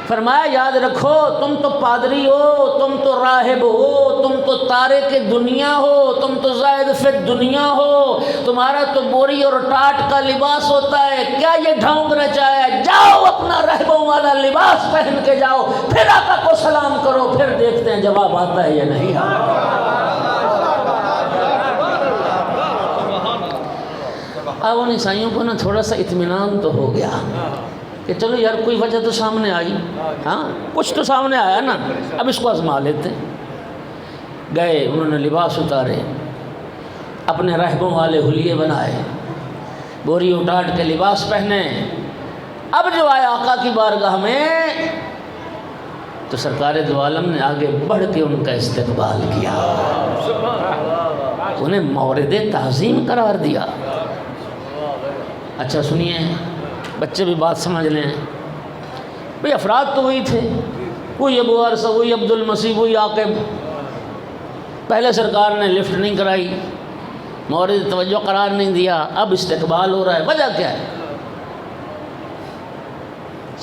فرمایا یاد رکھو، تم تو پادری ہو، تم تو راہب ہو، تم تو تارک دنیا ہو، تم تو زائد فی دنیا ہو، تمہارا تو بوری اور ٹاٹ کا لباس ہوتا ہے، کیا یہ ڈھونگ رچایا ہے؟ جاؤ اپنا راہبوں والا لباس پہن کے جاؤ، پھر آقا کو سلام کرو، پھر دیکھتے ہیں جواب آتا ہے یا نہیں آتا۔ اب ان عیسائیوں کو نا تھوڑا سا اطمینان تو ہو گیا کہ چلو یار کوئی وجہ تو سامنے آئی، ہاں کچھ تو سامنے آیا نا، اب اس کو آزما لیتے۔ گئے، انہوں نے لباس اتارے، اپنے راہبوں والے حلیے بنائے، بوری اٹاٹ کے لباس پہنے۔ اب جو آئے آقا کی بارگاہ میں تو سرکار دو عالم نے آگے بڑھ کے ان کا استقبال کیا، انہیں مورد تعظیم قرار دیا۔ اچھا سنیے، بچے بھی بات سمجھ لیں، بھئی افراد تو وہی تھے، وہی ابو عرصہ، وہی عبد المسیح، وہی عاقب۔ پہلے سرکار نے لفٹ نہیں کرائی، مورد توجہ قرار نہیں دیا، اب استقبال ہو رہا ہے، وجہ کیا ہے؟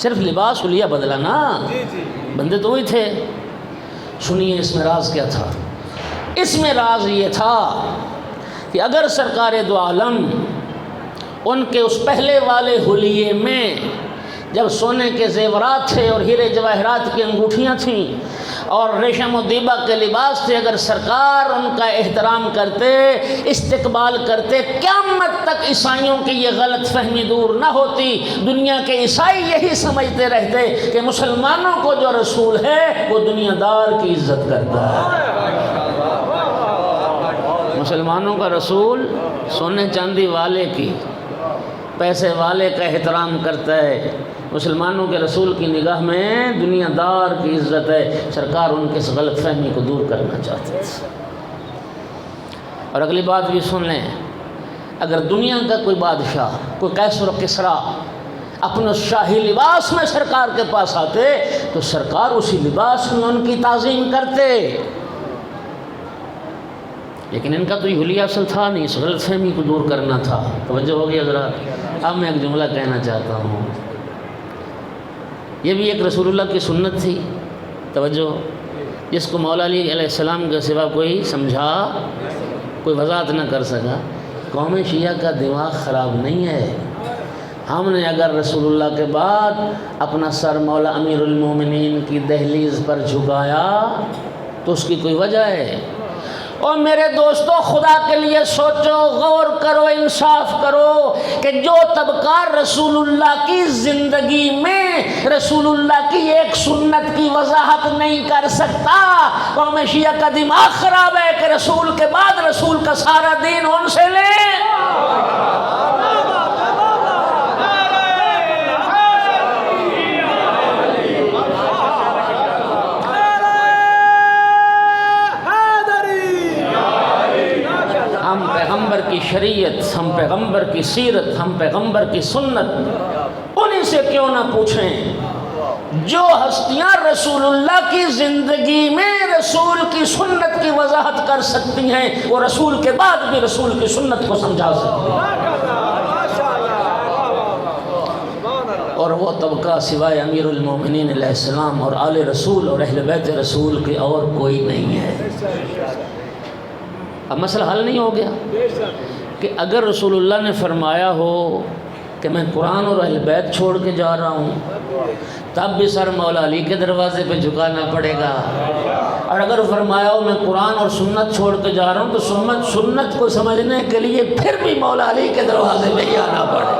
صرف لباس حلیہ بدلا نا، بندے تو وہی تھے۔ سنیے اس میں راز کیا تھا؟ اس میں راز یہ تھا کہ اگر سرکار دو عالم ان کے اس پہلے والے حلیے میں جب سونے کے زیورات تھے اور ہیرے جواہرات کی انگوٹھیاں تھیں اور ریشم و دیبا کے لباس تھے، اگر سرکار ان کا احترام کرتے، استقبال کرتے، قیامت تک عیسائیوں کی یہ غلط فہمی دور نہ ہوتی۔ دنیا کے عیسائی یہی سمجھتے رہتے کہ مسلمانوں کو جو رسول ہے وہ دنیا دار کی عزت کرتا ہے، مسلمانوں کا رسول سونے چاندی والے کی، پیسے والے کا احترام کرتا ہے، مسلمانوں کے رسول کی نگاہ میں دنیا دار کی عزت ہے۔ سرکار ان کے اس غلط فہمی کو دور کرنا چاہتے تھے۔ اور اگلی بات بھی سن لیں، اگر دنیا کا کوئی بادشاہ، کوئی قیصر و کسریٰ اپنے شاہی لباس میں سرکار کے پاس آتے تو سرکار اسی لباس میں ان کی تعظیم کرتے، لیکن ان کا تو یہ حلیہ اصل تھا نہیں، اس غلط فہمی کو دور کرنا تھا۔ توجہ ہوگی حضرات؟ اب میں ایک جملہ کہنا چاہتا ہوں، یہ بھی ایک رسول اللہ کی سنت تھی، توجہ، جس کو مولا علی علیہ السلام کے سوا کوئی سمجھا، کوئی وضاحت نہ کر سکا۔ قوم شیعہ کا دماغ خراب نہیں ہے، ہم نے اگر رسول اللہ کے بعد اپنا سر مولا امیر المومنین کی دہلیز پر جھکایا تو اس کی کوئی وجہ ہے۔ اور میرے دوستو خدا کے لیے سوچو، غور کرو، انصاف کرو کہ جو طبقہ رسول اللہ کی زندگی میں رسول اللہ کی ایک سنت کی وضاحت نہیں کر سکتا، قوم شیعہ کا دماغ خراب ہے کہ رسول کے بعد رسول کا سارا دین ان سے لیں۔ ہم پیغمبر کی شریعت، ہم پیغمبر کی سیرت، ہم پیغمبر کی سنت انہی سے کیوں نہ پوچھیں جو ہستیاں رسول اللہ کی زندگی میں رسول کی سنت کی وضاحت کر سکتی ہیں وہ رسول کے بعد بھی رسول کی سنت کو سمجھا سکتی ہیں، اور وہ طبقہ سوائے امیر المومنین علیہ السلام اور آل رسول اور اہل بیت رسول کے اور کوئی نہیں ہے۔ اب مسئلہ حل نہیں ہو گیا کہ اگر رسول اللہ نے فرمایا ہو کہ میں قرآن اور اہل بیت چھوڑ کے جا رہا ہوں تب بھی سر مولا علی کے دروازے پہ جھکانا پڑے گا، اور اگر فرمایا ہو میں قرآن اور سنت چھوڑ کے جا رہا ہوں تو سنت کو سمجھنے کے لیے پھر بھی مولا علی کے دروازے پہ ہی آنا پڑے گا۔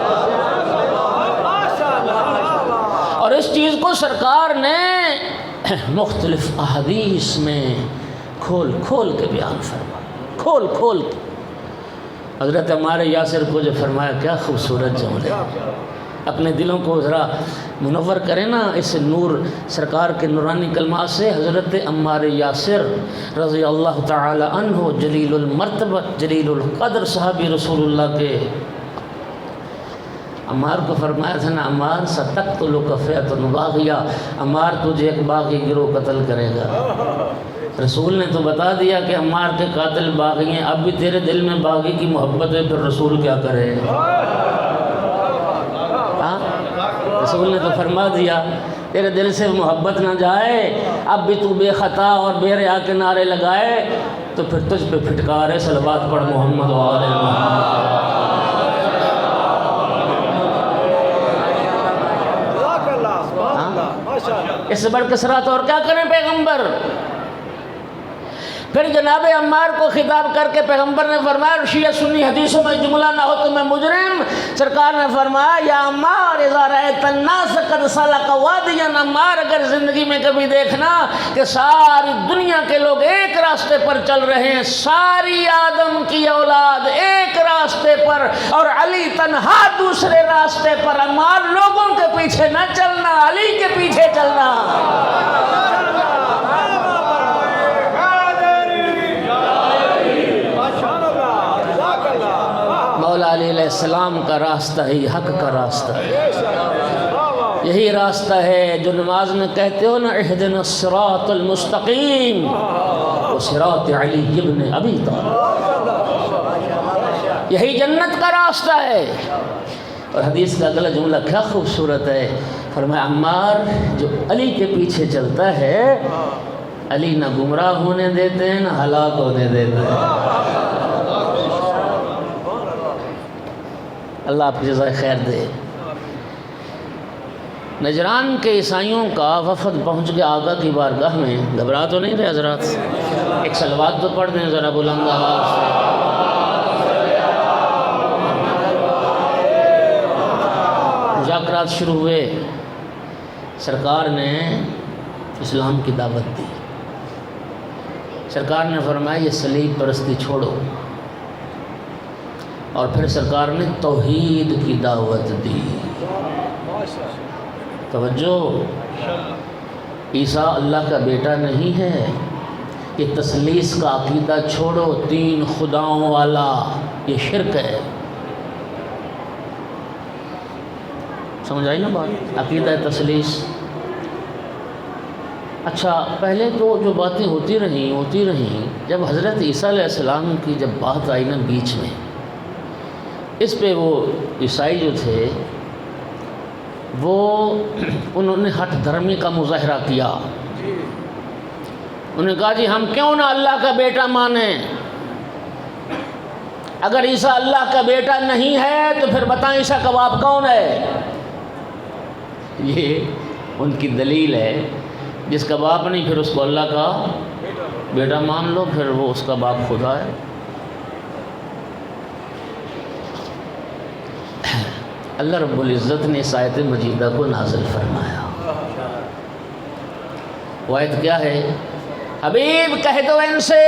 اور اس چیز کو سرکار نے مختلف احادیث میں کھول کھول کے بیان فرمایا، کھول کھول کے۔ حضرت عمار یاسر کو جو فرمایا کیا خوبصورت جملے، اپنے دلوں کو ذرا منور کریں نا اس نور سرکار کے نورانی کلمات سے۔ حضرت عمار یاسر رضی اللہ تعالی عنہ جلیل المرتبہ جلیل القدر صحابی رسول اللہ کے، عمار کو فرمایا تھا نا عمار ستقتلک فئۃ باغیہ، عمار تجھے ایک باغی گروہ قتل کرے گا۔ رسول نے تو بتا دیا کہ عمار کے قاتل باغی ہیں، اب بھی تیرے دل میں باغی کی محبت ہے، پھر رسول کیا کرے؟ ہاں رسول نے تو فرما دیا تیرے دل سے محبت نہ جائے، اب بھی تو بے خطا اور بے ریا کے نعرے لگائے تو پھر تجھ پہ پھٹکار ہے، صلوات پڑھ محمد و آل محمد۔ اس سے بڑھ کے سرات اور کیا کریں پیغمبر؟ پھر جناب عمار کو خطاب کر کے پیغمبر نے فرمایا شیعہ سنی حدیثوں میں جملہ نہ ہو تو میں مجرم۔ سرکار نے فرمایا یا عمار اذا رأیت الناس قد سلکوا وادیا، عمار اگر زندگی میں کبھی دیکھنا کہ ساری دنیا کے لوگ ایک راستے پر چل رہے ہیں، ساری آدم کی اولاد ایک راستے پر اور علی تنہا دوسرے راستے پر، عمار لوگوں کے پیچھے نہ چلنا، علی کے پیچھے چلنا۔ مولا علی علیہ السلام کا راستہ ہی حق کا راستہ ہے، یہی راستہ ہے جو نماز میں کہتے ہو نا اہدنا الصراط المستقیم، وہ صراط علی ابن ابی طالب، یہی جنت کا راستہ ہے۔ اور حدیث کا اگلا جملہ کیا خوبصورت ہے، فرمایا عمار جو علی کے پیچھے چلتا ہے علی نہ گمراہ ہونے دیتے ہیں نہ ہلاک ہونے دیتے ہیں۔ اللہ آپ کی جزائے خیر دے۔ نجران کے عیسائیوں کا وفد پہنچ گیا آقا کی بارگاہ میں، گھبرا تو نہیں رہے حضرات؟ ایک صلوات تو پڑھ دیں ذرا بلند آواز سے۔ مذاکرات شروع ہوئے، سرکار نے اسلام کی دعوت دی، سرکار نے فرمایا یہ صلیب پرستی چھوڑو، اور پھر سرکار نے توحید کی دعوت دی۔ توجہ، عیسیٰ اللہ کا بیٹا نہیں ہے، یہ تثلیث کا عقیدہ چھوڑو، تین خداؤں والا، یہ شرک ہے۔ سمجھ آئی نا بات؟ عقیدہ تثلیث۔ اچھا پہلے تو جو باتیں ہوتی رہیں جب حضرت عیسیٰ علیہ السلام کی جب بات آئی نا بیچ میں، اس پہ وہ عیسائی جو تھے وہ انہوں نے ہٹ دھرمی کا مظاہرہ کیا، انہوں نے کہا جی ہم کیوں نہ اللہ کا بیٹا مانیں، اگر عیسیٰ اللہ کا بیٹا نہیں ہے تو پھر بتائیں عیسیٰ کا باپ کون ہے؟ یہ ان کی دلیل ہے، جس کا باپ نہیں پھر اس کو اللہ کا بیٹا مان لو، پھر وہ اس کا باپ خدا ہے۔ اللہ رب العزت نے اس آیت مجیدہ کو نازل فرمایا، وہ آیت کیا ہے؟ حبیب کہہ دو ان سے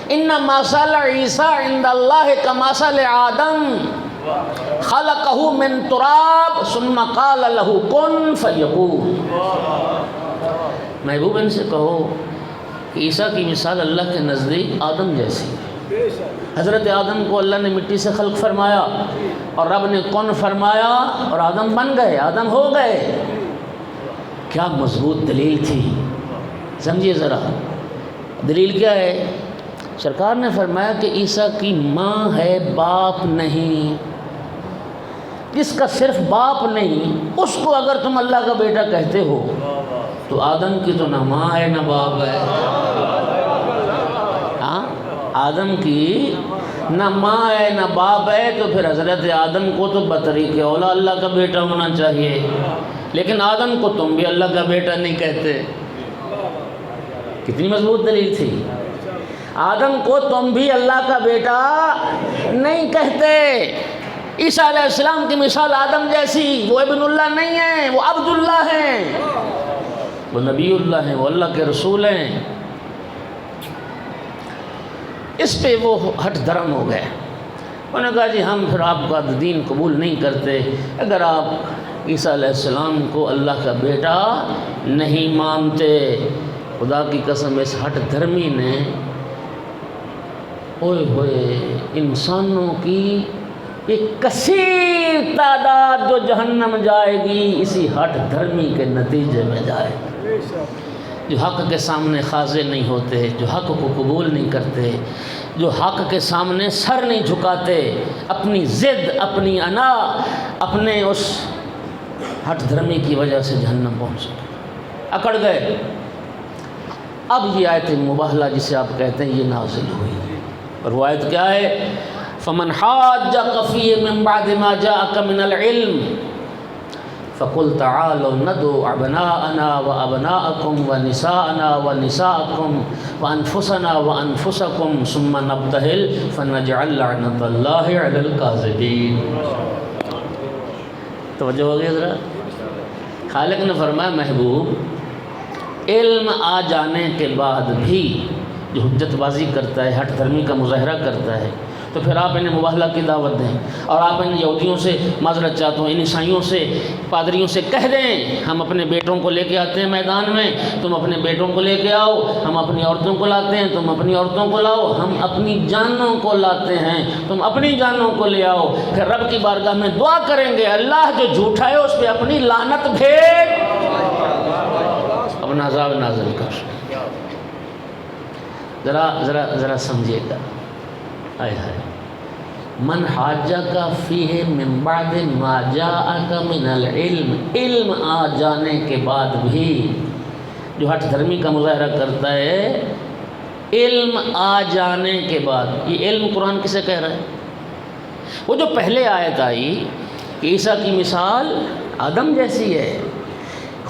ان مثل عیسیٰ عند اللہ کمثل آدم خلقہ من تراب ثم قال له کن فیکون۔ محبوب ان سے کہو کہ عیسیٰ کی مثال اللہ کے نزدیک آدم جیسی، حضرت آدم کو اللہ نے مٹی سے خلق فرمایا اور رب نے کن فرمایا اور آدم بن گئے، آدم ہو گئے۔ کیا مضبوط دلیل تھی، سمجھیے ذرا دلیل کیا ہے۔ سرکار نے فرمایا کہ عیسیٰ کی ماں ہے، باپ نہیں۔ جس کا صرف باپ نہیں، اس کو اگر تم اللہ کا بیٹا کہتے ہو تو آدم کی تو نہ ماں ہے نہ باپ ہے۔ ہاں، آدم کی نہ ماں ہے نہ باپ ہے، تو پھر حضرت آدم کو تو بطریق اولا اللہ کا بیٹا ہونا چاہیے، لیکن آدم کو تم بھی اللہ کا بیٹا نہیں کہتے۔ کتنی مضبوط دلیل تھی۔ آدم کو تم بھی اللہ کا بیٹا نہیں کہتے۔ عیسیٰ علیہ السلام کی مثال آدم جیسی، وہ ابن اللہ نہیں ہیں، وہ عبد اللہ ہیں، وہ نبی اللہ ہیں، وہ اللہ کے رسول ہیں۔ اس پہ وہ ہٹ دھرم ہو گئے۔ انہوں نے کہا جی ہم پھر آپ کا دین قبول نہیں کرتے اگر آپ عیسیٰ علیہ السلام کو اللہ کا بیٹا نہیں مانتے۔ خدا کی قسم اس ہٹ دھرمی نے ہوئے ہوئے انسانوں کی ایک کثیر تعداد جو جہنم جائے گی اسی ہٹ دھرمی کے نتیجے میں جائے گی، جو حق کے سامنے خاضع نہیں ہوتے، جو حق کو قبول نہیں کرتے، جو حق کے سامنے سر نہیں جھکاتے، اپنی ضد، اپنی انا، اپنے اس ہٹ دھرمی کی وجہ سے جہنم پہنچ گئے، اکڑ گئے۔ اب یہ آیت مباہلہ جسے آپ کہتے ہیں یہ نازل ہوئی، اور وہ آیت کیا ہے؟ فَمَنْ حَاجَّكَ فِيهِ مِنْ بَعْدِ مَا جَاءَكَ مِنَ الْعِلْمِ فَقُلْ تَعَالَوْا نَدْعُوا أَبْنَاءَنَا وَأَبْنَاءَكُمْ وَنِسَاءَنَا وَنِسَاءَكُمْ وَأَنفُسَنَا وَأَنفُسَكُمْ ثُمَّ نَبْتَهِلْ فَنَجْعَلْ لَعْنَةَ اللَّهِ عَلَى الْكَاذِبِينَ۔ توجہ ہو گئی ذرا۔ خالق نے فرمایا محبوب، علم آ جانے کے بعد بھی جو حجت بازی کرتا ہے، ہٹ دھرمی کا مظاہرہ کرتا ہے، تو پھر آپ انہیں مباہلہ کی دعوت دیں، اور آپ ان یہودیوں سے معذرت چاہتا ہوں، ان عیسائیوں سے، پادریوں سے کہہ دیں ہم اپنے بیٹوں کو لے کے آتے ہیں میدان میں، تم اپنے بیٹوں کو لے کے آؤ، ہم اپنی عورتوں کو لاتے ہیں، تم اپنی عورتوں کو لاؤ، ہم اپنی جانوں کو لاتے ہیں، تم اپنی جانوں کو لے آؤ، پھر رب کی بارگاہ میں دعا کریں گے اللہ جو جھوٹا ہے اس پہ اپنی لعنت بھیج، اپنا عذاب نازل کر۔ ذرا سمجھیے گا، آئے ہائے، من حاجک فیہ من بعد ما جاءک من العلم، علم آ جانے کے بعد بھی جو ہٹ دھرمی کا مظاہرہ کرتا ہے، علم آ جانے کے بعد، یہ علم قرآن کسے کہہ رہا ہے؟ وہ جو پہلے آیت آئی کہ عیسیٰ کی مثال آدم جیسی ہے،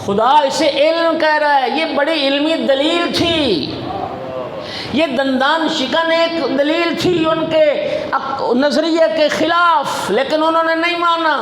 خدا اسے علم کہہ رہا ہے، یہ بڑی علمی دلیل تھی، یہ دندان شکن ایک دلیل تھی ان کے نظریے کے خلاف، لیکن انہوں نے نہیں مانا۔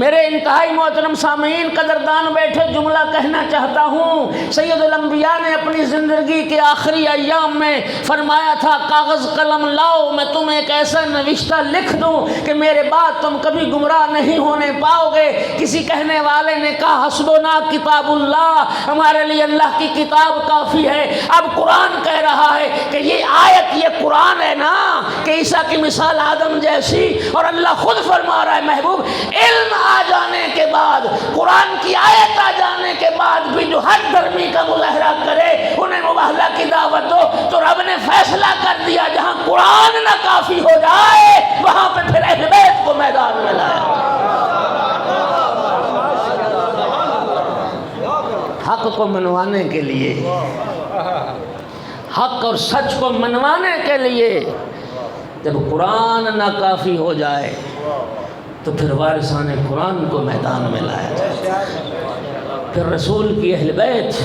میرے انتہائی محترم سامعین، قدردان بیٹھے، جملہ کہنا چاہتا ہوں۔ سید الانبیاء نے اپنی زندگی کے آخری ایام میں فرمایا تھا کاغذ قلم لاؤ، میں تمہیں ایک ایسا نوشتہ لکھ دوں کہ میرے بعد تم کبھی گمراہ نہیں ہونے پاؤ گے۔ کسی کہنے والے نے کہا حسبنا کتاب اللہ، ہمارے لیے اللہ کی کتاب کافی ہے۔ اب قرآن کہہ رہا ہے کہ یہ آیت، یہ قرآن ہے نا کہ عیسیٰ کی مثال آدم جیسی، اور اللہ خود فرما رہا ہے محبوب، علم آ جانے کے بعد، قرآن کی آیت آ جانے کے بعد بھی جو ہر دھرمی کا مظاہرہ کرے انہیں مباہلہ کی دعوت دو۔ تو رب نے فیصلہ کر دیا جہاں قرآن نہ کافی ہو جائے وہاں پہ پھر اہل بیت کو میدان میں لایا، حق کو منوانے کے لیے، حق اور سچ کو منوانے کے لیے۔ جب قرآن نہ کافی ہو جائے تو پھر وارثان قرآن کو میدان میں لایا جاتا ہے، پھر رسول کی اہل بیت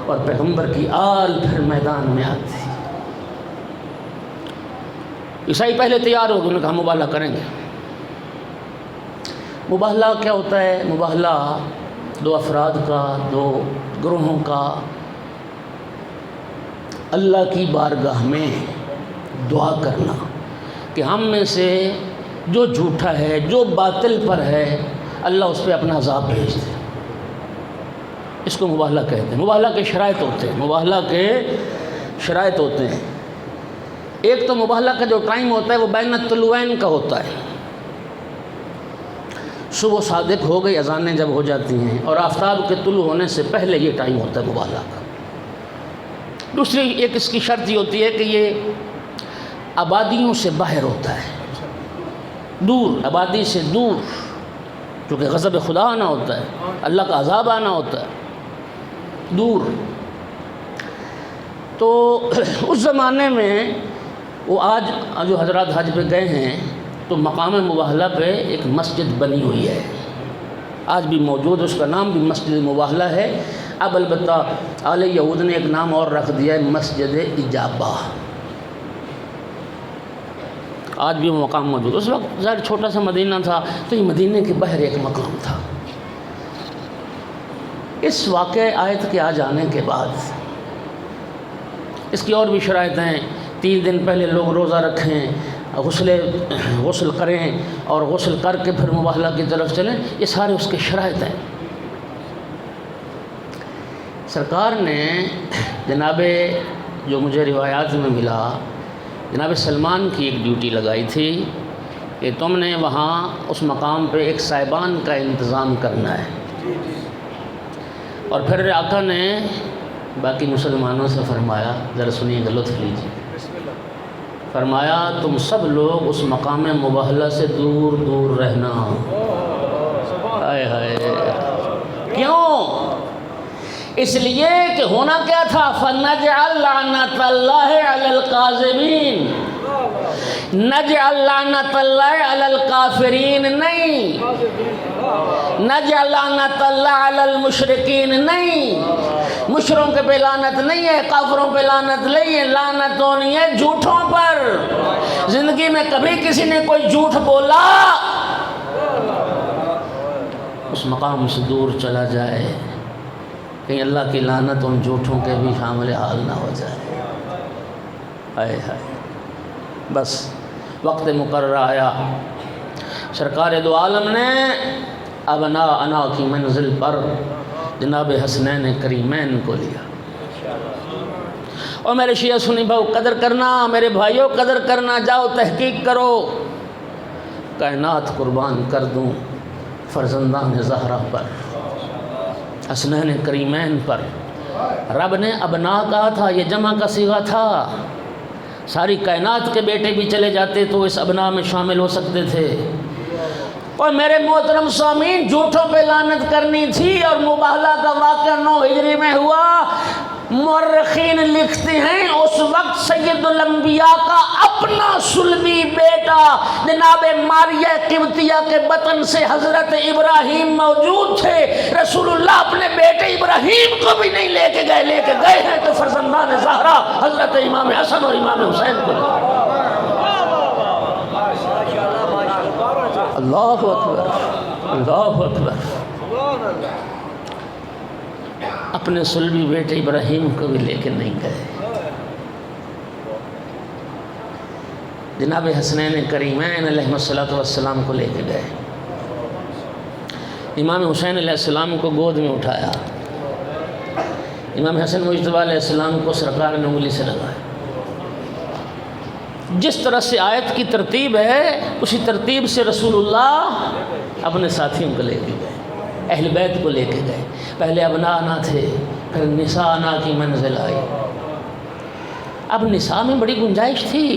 اور پیغمبر کی آل پھر میدان میں آتی۔ عیسائی پہلے تیار ہو گئے، انہوں نے کہا مباہلہ کریں گے۔ مباہلہ کیا ہوتا ہے؟ مباہلہ دو افراد کا، دو گروہوں کا اللہ کی بارگاہ میں دعا کرنا کہ ہم میں سے جو جھوٹا ہے، جو باطل پر ہے، اللہ اس پہ اپنا عذاب بھیج دے۔ اس کو مباہلہ کہتے ہیں۔ مباہلہ کے شرائط ہوتے ہیں، مباہلہ کے شرائط ہوتے ہیں۔ ایک تو مباہلہ کا جو ٹائم ہوتا ہے وہ بین الطلوعین کا ہوتا ہے، صبح صادق ہو گئی، اذانیں جب ہو جاتی ہیں اور آفتاب کے طلوع ہونے سے پہلے یہ ٹائم ہوتا ہے مباحلہ کا۔ دوسری ایک اس کی شرط یہ ہوتی ہے کہ یہ آبادیوں سے باہر ہوتا ہے، دور، آبادی سے دور، کیونکہ غضب خدا آنا ہوتا ہے، اللہ کا عذاب آنا ہوتا ہے، دور۔ تو اس زمانے میں وہ آج جو حضرات حج پہ گئے ہیں تو مقام مباحلہ پہ ایک مسجد بنی ہوئی ہے، آج بھی موجود، اس کا نام بھی مسجد مباحلہ ہے۔ اب البتہ اہل یہود نے ایک نام اور رکھ دیا ہے، مسجد اجابہ، آج بھی وہ مقام موجود۔ اس وقت ظاہر چھوٹا سا مدینہ تھا تو یہ مدینے کے باہر ایک مقام تھا۔ اس واقعہ آیت کے آ جانے کے بعد اس کی اور بھی شرائط ہیں، 3 دن پہلے لوگ روزہ رکھیں، غسل کریں اور غسل کر کے پھر مباحلہ کی طرف چلیں، یہ سارے اس کے شرائط ہیں۔ سرکار نے جناب جو مجھے روایات میں ملا، جناب سلمان کی ایک ڈیوٹی لگائی تھی کہ تم نے وہاں اس مقام پہ ایک صاحبان کا انتظام کرنا ہے، اور پھر آقا نے باقی مسلمانوں سے فرمایا، ذرا سنیے گا، لطف لیجیے، فرمایا تم سب لوگ اس مقام مباحلہ سے دور دور رہنا۔ ہائے ہائے، کیوں؟ اس لیے کہ ہونا کیا تھا، فَنَجْعَلْ لَعْنَةَ اللَّهِ عَلَى الْقَاذِبِينَ، نَجْعَلْ لَعْنَةَ اللَّهِ عَلَى الْكَافِرِينَ نہیں، نَجْعَلْ لَعْنَةَ اللَّهِ عَلَى الْمُشْرِكِينَ نہیں، مشرکوں کے پہ لعنت نہیں ہے، کافروں پہ لعنت نہیں ہے، لعنت ہونی ہے جھوٹوں پر۔ زندگی میں کبھی کسی نے کوئی جھوٹ بولا اس مقام سے دور چلا جائے، کہیں اللہ کی لعنت ان جھوٹوں کے بھی شامل حال نہ ہو جائے۔ ہائے ہائے، بس وقت مقررہ آیا، سرکار دو عالم نے ابنا کی منزل پر جناب حسنین کریمین کو لیا۔ اور میرے شیعہ سنی بھاؤ قدر کرنا، میرے بھائیوں قدر کرنا، جاؤ تحقیق کرو، کائنات قربان کر دوں فرزندان زہرا پر، حسنین کریمین پر۔ رب نے ابنا کہا تھا، یہ جمع کا صیغہ تھا، ساری کائنات کے بیٹے بھی چلے جاتے تو اس ابنا میں شامل ہو سکتے تھے۔ اور میرے محترم سامعین، جھوٹوں پہ لعنت کرنی تھی، اور مباحلہ کا واقعہ 9 ہجری میں ہوا۔ مورخین لکھتے ہیں اس وقت سید الانبیاء کا اپنا صلبی بیٹا جناب ماریہ قبطیہ کے بطن سے حضرت ابراہیم موجود تھے۔ رسول اللہ اپنے بیٹے ابراہیم کو بھی نہیں لے کے گئے ہیں تو فرزندان زہرا حضرت امام حسن اور امام حسین کو لے۔ اللہ اکبر، اللہ اکبر، اپنے صلبی بیٹے ابراہیم کو بھی لے کے نہیں گئے، جناب حسنین کریمین علیہ السلام کو لے کے گئے، امام حسین علیہ السلام کو گود میں اٹھایا، امام حسن مجتبیٰ علیہ السلام کو سرکار نے انگلی سے لگایا۔ جس طرح سے آیت کی ترتیب ہے اسی ترتیب سے رسول اللہ اپنے ساتھیوں کو لے کے گئے، اہل بیت کو لے کے گئے۔ پہلے ابناء تھے، پھر نساء کی منزل آئی۔ اب نساء میں بڑی گنجائش تھی۔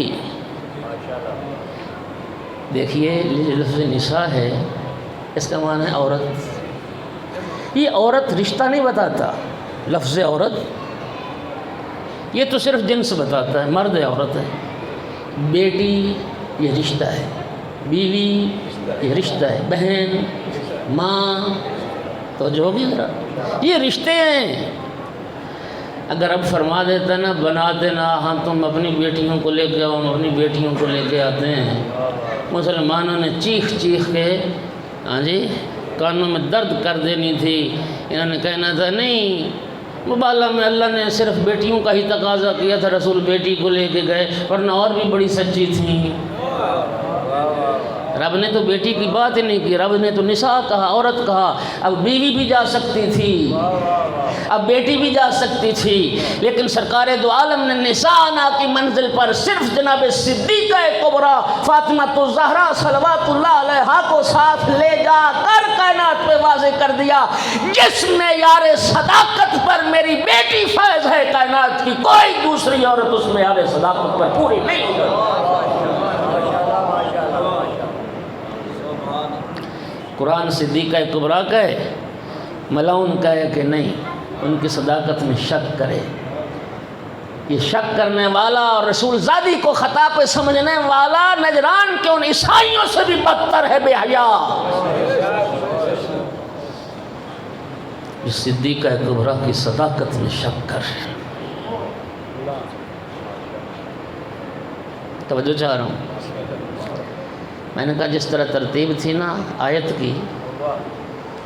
دیکھیے لفظ نساء ہے، اس کا معنی ہے عورت۔ یہ عورت رشتہ نہیں بتاتا، لفظ عورت یہ تو صرف جنس بتاتا ہے، مرد ہے عورت ہے۔ بیٹی یہ رشتہ ہے، بیوی یہ رشتہ ہے، بہن، ماں، تو جو بھی ذرا یہ رشتے ہیں۔ اگر اب فرما دیتا نا، بنا دینا، ہاں تم اپنی بیٹیوں کو لے کے آؤ، ہم اپنی بیٹیوں کو لے کے آتے ہیں، مسلمانوں نے چیخ چیخ کے ہاں جی کانوں میں درد کر دینی تھی۔ انہوں نے کہنا تھا نہیں، مباحلہ میں اللہ نے صرف بیٹیوں کا ہی تقاضا کیا تھا، رسول بیٹی کو لے کے گئے، ورنہ اور بھی بڑی سچی تھیں۔ رب نے تو بیٹی کی بات ہی نہیں کی، رب نے تو نساء کہا، عورت کہا۔ اب بیوی بھی جا سکتی تھی، اب بیٹی بھی جا سکتی تھی، لیکن سرکار دو عالم نے نساء نا کی منزل پر صرف جناب صدیقہ کبریٰ فاطمہ الزہرا صلوات اللہ علیہا کو ساتھ لے جا کر کائنات پہ واضح کر دیا، جس معیار صداقت پر میری بیٹی فائز ہے کائنات کی، کوئی دوسری عورت اس معیار صداقت پر پوری نہیں ہوگی۔ قرآن صدیقہ کبریٰ کہے، ملعون کہے کہ نہیں، ان کی صداقت میں شک کرے۔ یہ شک کرنے والا اور رسول زادی کو خطا پہ سمجھنے والا نجران کے ان عیسائیوں سے بھی بدتر ہے بے حیا۔ یہ صدیقہ کبریٰ کی صداقت میں شک کر۔ توجہ چاہ رہا ہوں، میں نے کہا جس طرح ترتیب تھی نا آیت کی،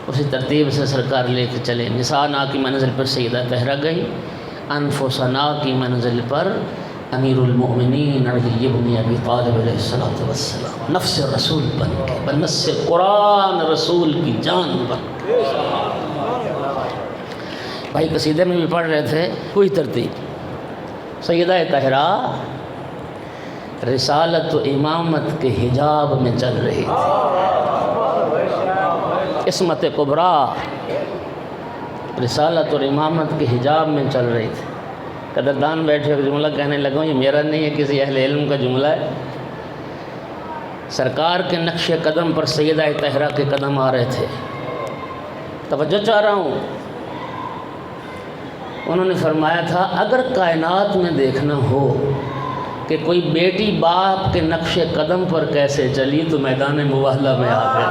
اسی ترتیب سے سرکار لے کے چلے۔ نساء کی منزل پر سیدہ طاہرہ گئی، انفسنا کی منزل پر امیر المؤمنین علی بن ابی طالب علیہ السلام نفس رسول بن کے، بنفس قرآن رسول کی جان بن کے۔ بھائی قصیدے میں بھی پڑھ رہے تھے وہی ترتیب۔ سیدہ طاہرہ رسالت و امامت کے حجاب میں چل رہی تھی، عصمت کبریٰ رسالت اور امامت کے حجاب میں چل رہی تھی۔ قدردان بیٹھے ایک جملہ کہنے لگا، یہ میرا نہیں ہے، کسی اہل علم کا جملہ ہے۔ سرکار کے نقش قدم پر سیدہ طاہرہ کے قدم آ رہے تھے۔ توجہ چاہ رہا ہوں، انہوں نے فرمایا تھا اگر کائنات میں دیکھنا ہو کہ کوئی بیٹی باپ کے نقش قدم پر کیسے چلی تو میدان مباہلہ میں آ گئے۔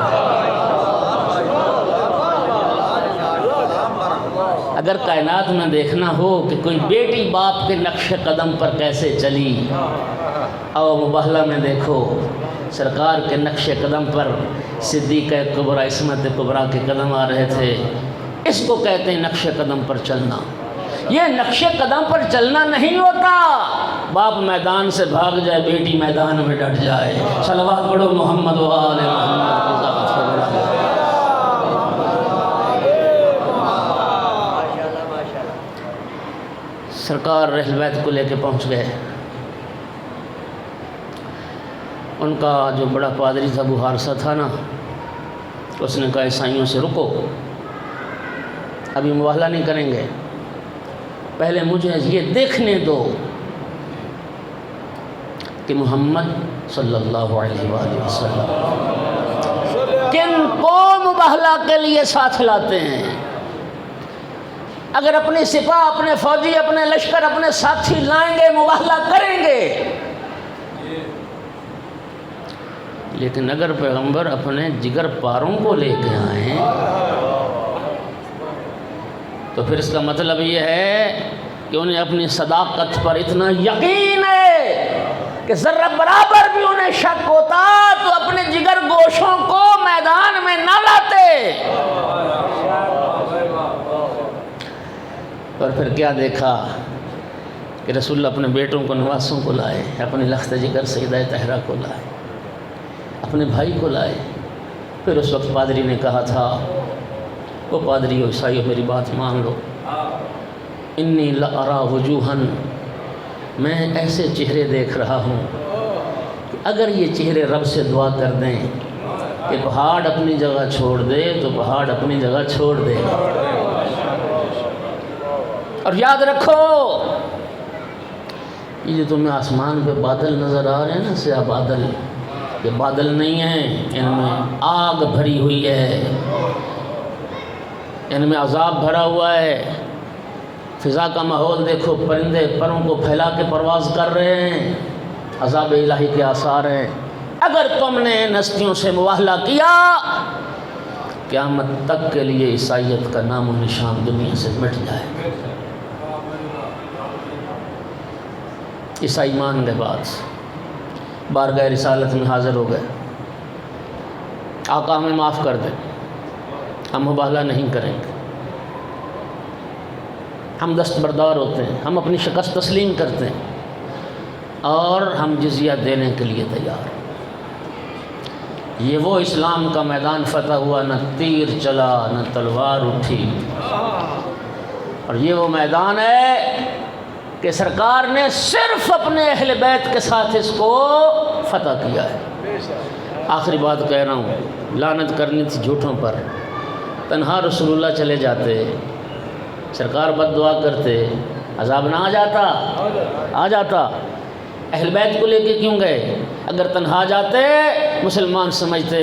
اگر کائنات میں دیکھنا ہو کہ کوئی بیٹی باپ کے نقش قدم پر کیسے چلی، او مباہلہ میں دیکھو سرکار کے نقش قدم پر صدیقہ کبریٰ عصمت کبریٰ کے قدم آ رہے تھے۔ اس کو کہتے ہیں نقش قدم پر چلنا۔ یہ نقش قدم پر چلنا نہیں ہوتا باپ میدان سے بھاگ جائے بیٹی میدان میں ڈٹ جائے۔ صلوات پڑھو محمد و آل محمد کی ذات کو بڑھا۔ سرکار اہل بیت کو لے کے پہنچ گئے۔ ان کا جو بڑا پادری تھا ابو حارثہ تھا نا، اس نے کہا عیسائیوں سے رکو، ابھی مباہلہ نہیں کریں گے، پہلے مجھے یہ دیکھنے دو کہ محمد صلی اللہ علیہ وآلہ وسلم کن کو مباہلہ کے لیے ساتھ لاتے ہیں۔ اگر اپنی سپاہ، اپنے فوجی، اپنے لشکر، اپنے ساتھی لائیں گے مباہلہ کریں گے، لیکن اگر پیغمبر اپنے جگر پاروں کو لے کے آئیں تو پھر اس کا مطلب یہ ہے کہ انہیں اپنی صداقت پر اتنا یقین ہے کہ ذرہ برابر بھی انہیں شک ہوتا تو اپنے جگر گوشوں کو میدان میں نہ لاتے۔ اور پھر کیا دیکھا کہ رسول اللہ اپنے بیٹوں کو، نواسوں کو لائے، اپنے لخت جگر سیدہ طاہرہ کو لائے، اپنے بھائی کو لائے۔ پھر اس وقت پادری نے کہا تھا، وہ پادری ہو عیسائیو میری بات مان لو، انی لارا وجوہن، میں ایسے چہرے دیکھ رہا ہوں کہ اگر یہ چہرے رب سے دعا کر دیں کہ پہاڑ اپنی جگہ چھوڑ دے تو پہاڑ اپنی جگہ چھوڑ دے گا۔ اور یاد رکھو یہ جو تمہیں آسمان پہ بادل نظر آ رہے ہیں نا، سیاہ بادل، یہ بادل نہیں ہیں، ان میں آگ بھری ہوئی ہے، ان میں عذاب بھرا ہوا ہے۔ فضا کا ماحول دیکھو، پرندے پروں کو پھیلا کے پرواز کر رہے ہیں، عذاب الہی کے آثار ہیں۔ اگر تم نے ان ہستیوں سے مباہلہ کیا، قیامت تک کے لیے عیسائیت کا نام و نشان دنیا سے مٹ جائے۔ عیسائی مان گئے، بات بارگاہ رسالت میں حاضر ہو گئے، آقا ہمیں معاف کر دیں، ہم مباہلہ نہیں کریں گے، ہم دستبردار ہوتے ہیں، ہم اپنی شکست تسلیم کرتے ہیں اور ہم جزیہ دینے کے لیے تیار ہیں۔ یہ وہ اسلام کا میدان فتح ہوا، نہ تیر چلا نہ تلوار اٹھی، اور یہ وہ میدان ہے کہ سرکار نے صرف اپنے اہل بیت کے ساتھ اس کو فتح کیا ہے۔ آخری بات کہہ رہا ہوں، لعنت کرنی تھی جھوٹوں پر، تنہا رسول اللہ چلے جاتے، سرکار بد دعا کرتے، عذاب نہ آ جاتا۔ اہل بیت کو لے کے کیوں گئے؟ اگر تنہا جاتے مسلمان سمجھتے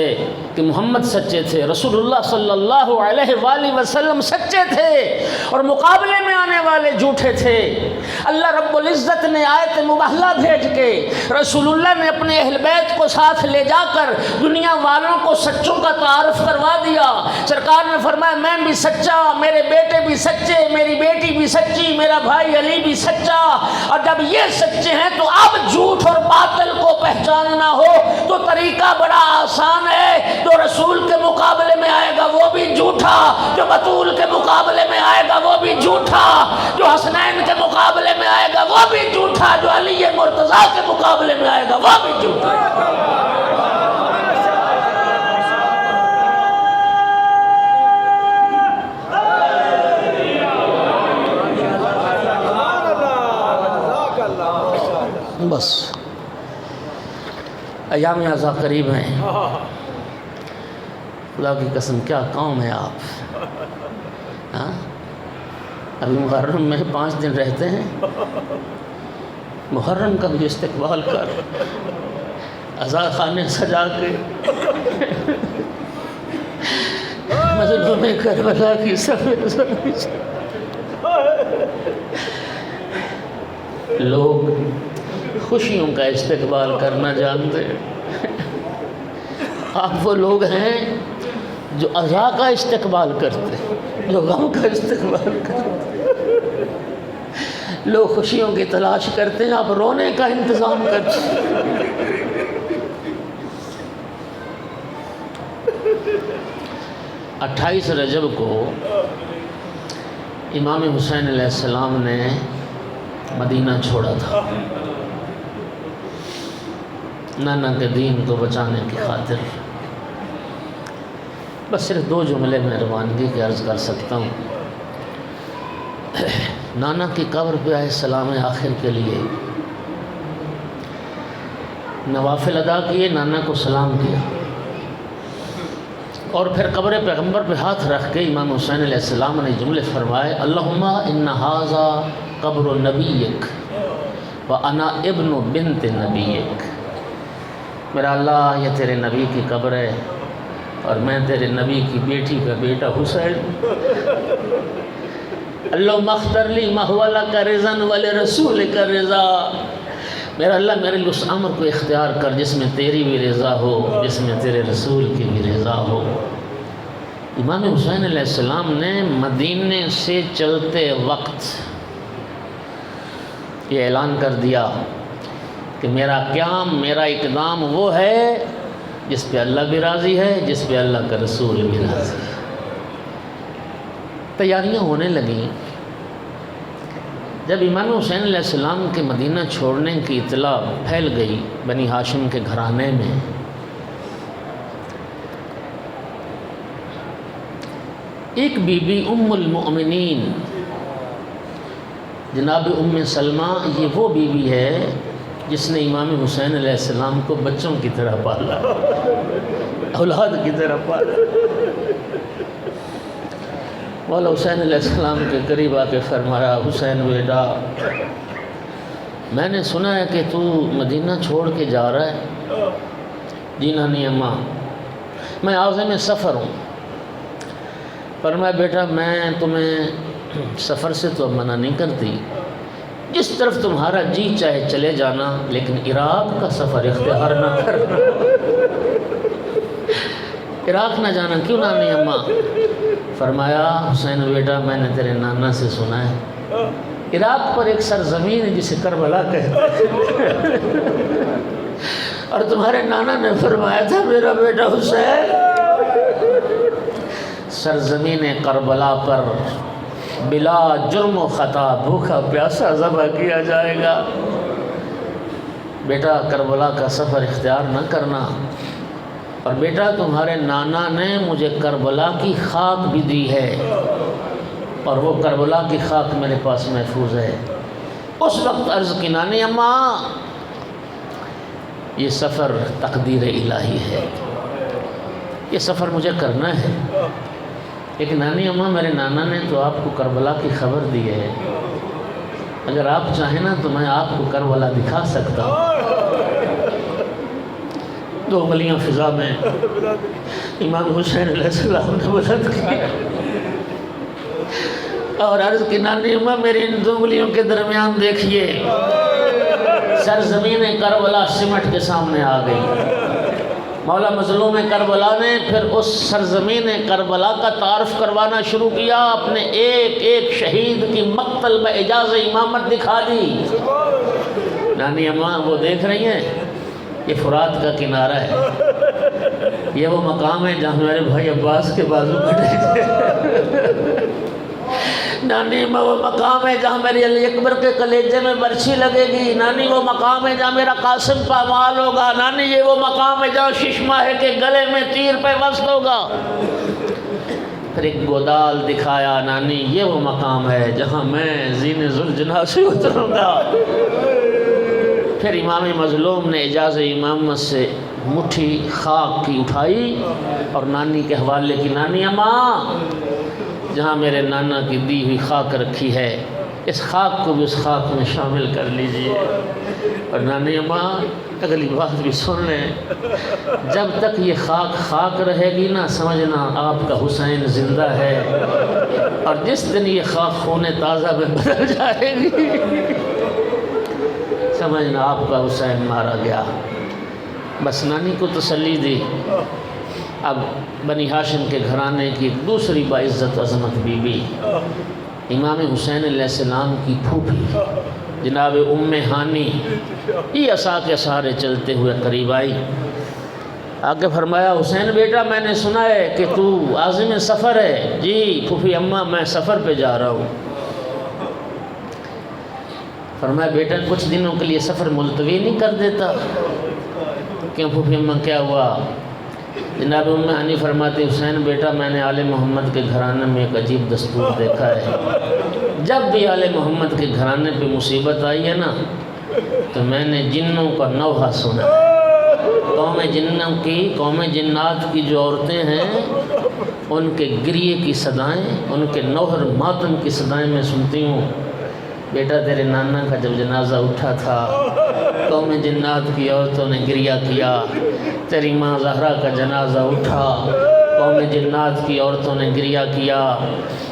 کہ محمد سچے تھے، رسول اللہ صلی اللہ علیہ وآلہ وسلم سچے تھے، اور مقابلے میں آنے والے جھوٹے تھے۔ اللہ رب العزت نے آیت مباہلہ بھیج کے رسول اللہ نے اپنے اہل بیت کو ساتھ لے جا کر دنیا والوں کو سچوں کا تعارف کروا دیا۔ سرکار نے فرمایا میں بھی سچا، میرے بیٹے بھی سچے، میری بیٹی بھی سچی، میرا بھائی علی بھی سچا، اور جب یہ سچے ہیں تو اب جھوٹ اور باطل کو پہچاننا ہو تو طریقہ بڑا آسان ہے۔ جو رسول کے مقابلے میں آئے گا وہ بھی جھوٹا، جو بطول کے مقابلے میں آئے گا وہ بھی جھوٹا، جو حسنین کے مقابلے میں آئے گا وہ بھی جھوٹا، جو علی مرتضیٰ کے مقابلے میں آئے گا وہ بھی جھوٹا۔ بس ایام اعضاء قریب ہیں، خدا کی قسم کیا قوم ہے آپ۔ ہاں ابھی محرم میں 5 دن رہتے ہیں، محرم کا بھی استقبال کر، عزا خانے سجا کے مظلوم کربلا کی سفید زمین سے لوگ خوشیوں کا استقبال کرنا جانتے ہیں۔ آپ وہ لوگ ہیں جو عزا کا استقبال کرتے، جو غم کا استقبال کرتے۔ لوگ خوشیوں کی تلاش کرتے ہیں، آپ رونے کا انتظام کرتے ہیں۔ 28 رجب کو امام حسین علیہ السلام نے مدینہ چھوڑا تھا، نانا کے دین کو بچانے کی خاطر۔ بس صرف 2 جملے میں روانگی کی عرض کر سکتا ہوں۔ نانا کی قبر پہ آئے سلام آخر کے لیے نوافل ادا کیے، نانا کو سلام کیا، اور پھر قبر پیغمبر پہ ہاتھ رکھ کے امام حسین علیہ السلام نے جملے فرمائے، اللہم ان ھذا قبر نبیک وانا ابن بنت نبیک۔ میرا اللہ یہ تیرے نبی کی قبر ہے اور میں تیرے نبی کی بیٹی کا بیٹا حسین۔ اللہم اختر لی ما هو لک رضا ولرسولک رضا۔ میرا اللہ میرے لیے اس امر کو اختیار کر جس میں تیری بھی رضا ہو، جس میں تیرے رسول کی بھی رضا ہو۔ امام حسین علیہ السلام نے مدینے سے چلتے وقت یہ اعلان کر دیا کہ میرا قیام، میرا اقدام وہ ہے جس پہ اللہ بھی راضی ہے، جس پہ اللہ کا رسول بھی راضی ہے۔ تیاریاں ہونے لگیں۔ جب امام حسین علیہ السلام کے مدینہ چھوڑنے کی اطلاع پھیل گئی بنی ہاشم کے گھرانے میں، ایک بی بی ام المؤمنین جناب ام سلمہ، یہ وہ بی بی ہے جس نے امام حسین علیہ السلام کو بچوں کی طرح پالا، اولاد کی طرح پالا۔ مولا حسین علیہ السلام کے قریب آ کے فرمایا، حسین بیٹا میں نے سنا ہے کہ تو مدینہ چھوڑ کے جا رہا ہے۔ جی نانی اماں میں عازم سفر ہوں۔ فرمایا بیٹا میں تمہیں سفر سے تو منع نہیں کرتی، جس طرف تمہارا جی چاہے چلے جانا، لیکن عراق کا سفر اختیار نہ کرنا۔ عراق نہ جانا کیوں نانی اماں؟ فرمایا حسین بیٹا میں نے تیرے نانا سے سنا ہے عراق پر ایک سرزمین ہے جسے کربلا کہتے ہیں، اور تمہارے نانا نے فرمایا تھا میرا بیٹا حسین سرزمین کربلا پر بلا جرم و خطا بھوکا پیاسا ذبح کیا جائے گا۔ بیٹا کربلا کا سفر اختیار نہ کرنا، اور بیٹا تمہارے نانا نے مجھے کربلا کی خاک بھی دی ہے، اور وہ کربلا کی خاک میرے پاس محفوظ ہے۔ اس وقت عرض کی نانی اماں یہ سفر تقدیر الہی ہے، یہ سفر مجھے کرنا ہے۔ ایک نانی اماں میرے نانا نے تو آپ کو کربلا کی خبر دی ہے، اگر آپ چاہیں نا تو میں آپ کو کربلا دکھا سکتا ہوں۔ 2 انگلیاں فضا میں امام حسین علیہ السلام نے بلند کی اور عرض کی نانی اماں میری ان 2 انگلیوں کے درمیان دیکھیے، سرزمین کربلا سمٹ کے سامنے آ گئی۔ مولا مظلوم کربلا نے پھر اس سرزمین کربلا کا تعارف کروانا شروع کیا، اپنے ایک ایک شہید کی مقتل میں اعجاز امامت دکھا دی۔ نانی اماں وہ دیکھ رہی ہیں، یہ فرات کا کنارہ ہے، یہ وہ مقام ہے جہاں میرے بھائی عباس کے بازو کٹے تھے۔ نانی اماں وہ مقام ہے جہاں میری علی اکبر کے کلیجے میں برچھی لگے گی۔ نانی وہ مقام ہے جہاں میرا قاسم پامال ہوگا۔ نانی یہ وہ مقام ہے جہاں ششماہے کے گلے میں تیر پہ وصل ہوگا۔ پھر ایک گودال دکھایا، نانی یہ وہ مقام ہے جہاں میں زین ذوالجناح سے اتروں گا۔ پھر امام مظلوم نے اعجاز امامت سے مٹھی خاک کی اٹھائی اور نانی کے حوالے کی، نانی اماں جہاں میرے نانا کی دی ہوئی خاک رکھی ہے، اس خاک کو بھی اس خاک میں شامل کر لیجئے۔ اور نانی اماں اگلی بات بھی سن لیں، جب تک یہ خاک خاک رہے گی نا سمجھنا آپ کا حسین زندہ ہے، اور جس دن یہ خاک خون تازہ میں بدل جائے گی سمجھنا آپ کا حسین مارا گیا۔ بس نانی کو تسلی دی۔ اب بنی ہاشم کے گھرانے کی ایک دوسری باعزت عظمت بی بی امام حسین علیہ السلام کی پھوپھی جناب ام ہانی، یہ عصا کے سہارے چلتے ہوئے قریب آئی، آگے فرمایا حسین بیٹا میں نے سنا ہے کہ تو عازم سفر ہے۔ جی پھوپھی اماں میں سفر پہ جا رہا ہوں۔ فرمایا بیٹا کچھ دنوں کے لیے سفر ملتوی نہیں کر دیتا؟ کیوں پھوپھی اماں کیا ہوا؟ جناب ام ہانی فرماتی حسین بیٹا میں نے آل محمد کے گھرانے میں ایک عجیب دستور دیکھا ہے، جب بھی آل محمد کے گھرانے پہ مصیبت آئی ہے نا تو میں نے جنوں کا نوحہ سنا۔ قوم جنات کی جو عورتیں ہیں ان کے گریے کی صدائیں، ان کے نوحر ماتم کی صدائیں میں سنتی ہوں۔ بیٹا تیرے نانا کا جب جنازہ اٹھا تھا قوم جنات کی عورتوں نے گریہ کیا، تیری ماں زہرا کا جنازہ اٹھا قوم جنات کی عورتوں نے گریہ کیا،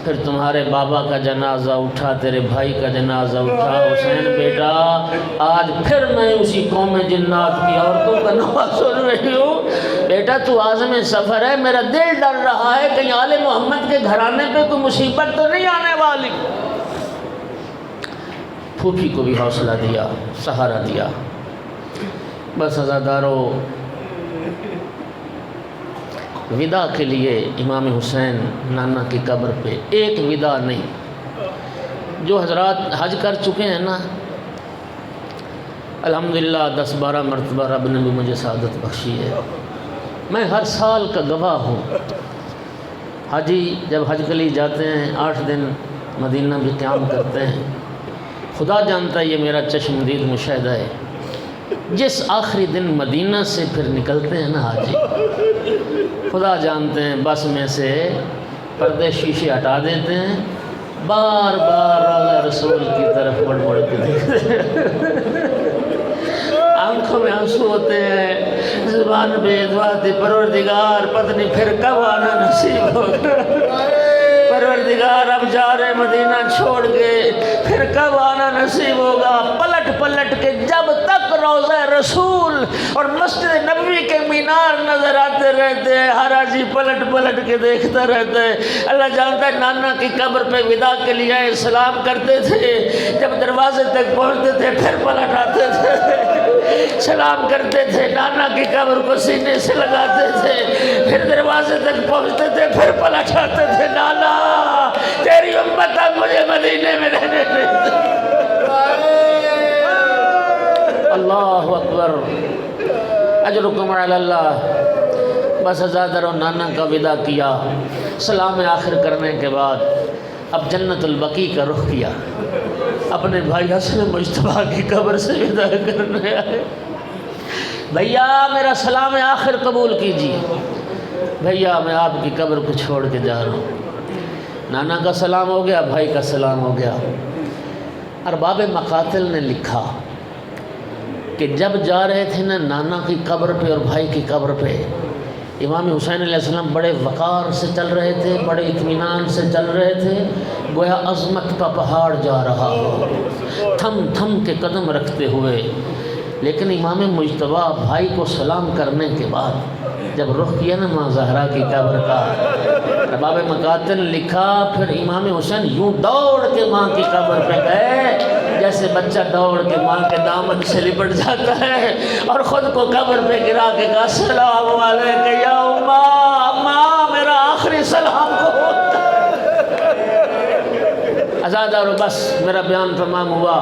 پھر تمہارے بابا کا جنازہ اٹھا، تیرے بھائی کا جنازہ اٹھا۔ حسین بیٹا آج پھر میں اسی قوم جنات کی عورتوں کا نوحہ سن رہی ہوں۔ بیٹا تو عازم سفر ہے، میرا دل ڈر رہا ہے کہیں آل محمد کے گھرانے پہ کوئی مصیبت تو نہیں آنے والی۔ پھوپھی کو بھی حوصلہ دیا، سہارا دیا۔ بس عزادارو ودا کے لیے امام حسین نانا کی قبر پہ ایک ودا نہیں، جو حضرات حج کر چکے ہیں نا الحمدللہ 10-12 مرتبہ رب نے بھی مجھے سعادت بخشی ہے، میں ہر سال کا گواہ ہوں۔ حاجی جب حج کے لیے جاتے ہیں 8 دن مدینہ بھی قیام کرتے ہیں، خدا جانتا ہے یہ میرا چشمدید مشاہدہ ہے، جس آخری دن مدینہ سے پھر نکلتے ہیں نا حاجی، خدا جانتے ہیں بس میں سے پردے شیشے ہٹا دیتے ہیں، بار بار روضہ رسول کی طرف بڑھ بڑھ کے دیکھتے ہیں، آنکھوں میں آنسو ہوتے ہیں، زبان پہ دعا تھی پروردگار پتہ نہیں پھر کب آنا نصیب ہوگا، پروردگار اب جا رہے مدینہ چھوڑ کے پھر کب آنا نصیب ہوگا۔ پلٹ پلٹ کے جب تک روضہ رسول اور مسجد نبوی کے مینار نظر آتے رہتے ہیں، ہر حاجی پلٹ پلٹ کے دیکھتا رہتا ہے۔ اللہ جانتا ہے نانا کی قبر پہ ودا کے لیے سلام کرتے تھے، جب دروازے تک پہنچتے تھے پھر پلٹ آتے تھے، سلام کرتے تھے، نانا کی قبر کو سینے سے لگاتے تھے، پھر دروازے تک پہنچتے تھے پھر پلٹ آتے تھے، نانا تیری امت اب مجھے مدینے میں رہنے دے۔ اللہ اکبر، اجرکم علی اللہ۔ بس عزادر و نانا کا ودا کیا، سلام آخر کرنے کے بعد اب جنت البقیع کا رخ کیا، اپنے بھائی حسن مجتبیٰ کی قبر سے ودا کرنے آئے۔ بھیا میرا سلام آخر قبول کیجیے، بھیا میں آپ کی قبر کو چھوڑ کے جا رہا ہوں۔ نانا کا سلام ہو گیا، بھائی کا سلام ہو گیا۔ ارباب مقاتل نے لکھا کہ جب جا رہے تھے نا نانا کی قبر پہ اور بھائی کی قبر پہ، امام حسین علیہ السلام بڑے وقار سے چل رہے تھے، بڑے اطمینان سے چل رہے تھے، گویا عظمت کا پہاڑ جا رہا ہو، تھم تھم کے قدم رکھتے ہوئے۔ لیکن امام مجتبیٰ بھائی کو سلام کرنے کے بعد جب رخ کیا نا ماں زہرا کی قبر کا، ارباب مقاتل نے لکھا پھر امام حسین یوں دوڑ کے ماں کی قبر پہ گئے جیسے بچہ دوڑ کے ماں کے دامن سے لپٹ جاتا ہے، اور خود کو قبر پہ گرا کے کہا السلام علیکم یا اماں، ماں میرا آخری سلام کو۔ آزادارو بس میرا بیان تمام ہوا۔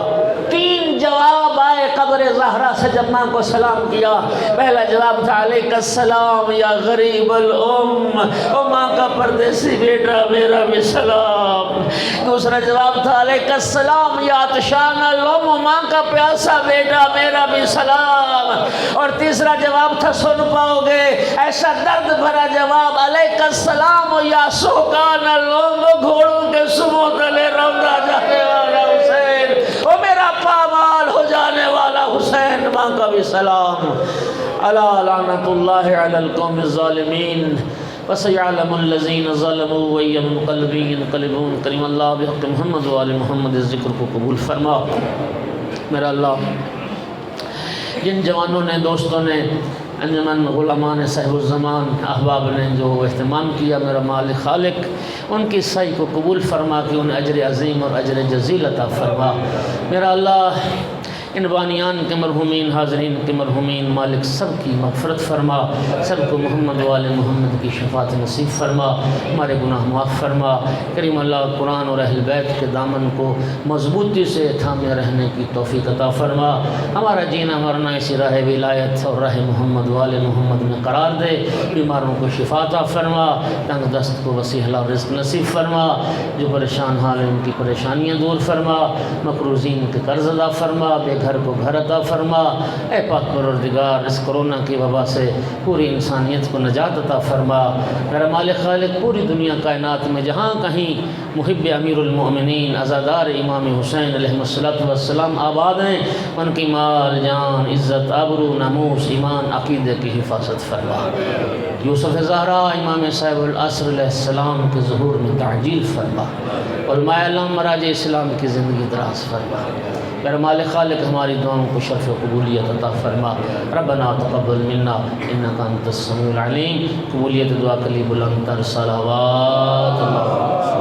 3 جواب آئے قبر زہرا سے جب ماں کو سلام کیا۔ پہلا جواب تھا علیک السلام یا غریب الام، او ماں کا پردیسی بیٹا میرا بھی سلام۔ دوسرا جواب تھا علیک السلام یا عطشان الام، ماں کا پیاسا بیٹا میرا بھی سلام۔ اور تیسرا جواب تھا سن پاؤ گے ایسا درد بھرا جواب، علیک السلام یا سوکان الام، گھوڑوں کے سمو تلے روضہ جانے والا حسین، او میرا پامال ہو جانے والا حسین، ماں کا بھی سلام۔ الا لعنت اللہ علی القوم الظالمین وسيعلم الذين ظلموا وأي منقلب ينقلبون۔ کریم اللہ بحق محمد و آل محمد اس ذکر کو قبول فرما۔ میرا اللہ جن جوانوں نے، دوستوں نے، انجمن علماء صاحب الزمان، احباب نے جو اہتمام کیا، میرا مالک خالق ان کی سعی کو قبول فرما کہ انہیں اجر عظیم اور اجر جزیل عطا فرما۔ میرا اللہ ان بانیان کے مرحومین، حاضرین کے مرحومین، مالک سب کی مغفرت فرما، سب کو محمد و آل محمد کی شفاعت نصیب فرما، ہمارے گناہ معاف فرما۔ کریم اللہ قرآن اور اہل بیت کے دامن کو مضبوطی سے تھامے رہنے کی توفیق عطا فرما۔ ہمارا جینا مرنا اسی راہ ولایت اور راہ محمد و آل محمد میں قرار دے۔ بیماروں کو شفا عطا فرما، تنگ دست کو وسیع حلال رزق نصیب فرما، جو پریشان حال ہیں ان کی پریشانیاں دور فرما، مقروضین کے قرض ادا فرما، بے گھر کو گھر عطا فرما۔ اے پاک پروردگار اس کرونا کی وبا سے پوری انسانیت کو نجات عطا فرما۔ میرا مالک خالق پوری دنیا کائنات میں جہاں کہیں محب امیر المؤمنین عزادار امام حسین علیہ السلام آباد ہیں، ان کی مال جان عزت آبرو ناموس ایمان عقیدے کی حفاظت فرما۔ یوسف زہرا امام صاحب العصر علیہ السلام کے ظہور میں تعجیل فرما، علماء علم مراج اسلام کی زندگی دراز فرما۔ میرا مالک خالق ہماری دعاؤں کو شرف و قبولیت عطا فرما۔ ربنا تقبل منا انک انت السمیع العلیم۔ قبولیت دعا کے لیے بلند تر صلوات اللہ۔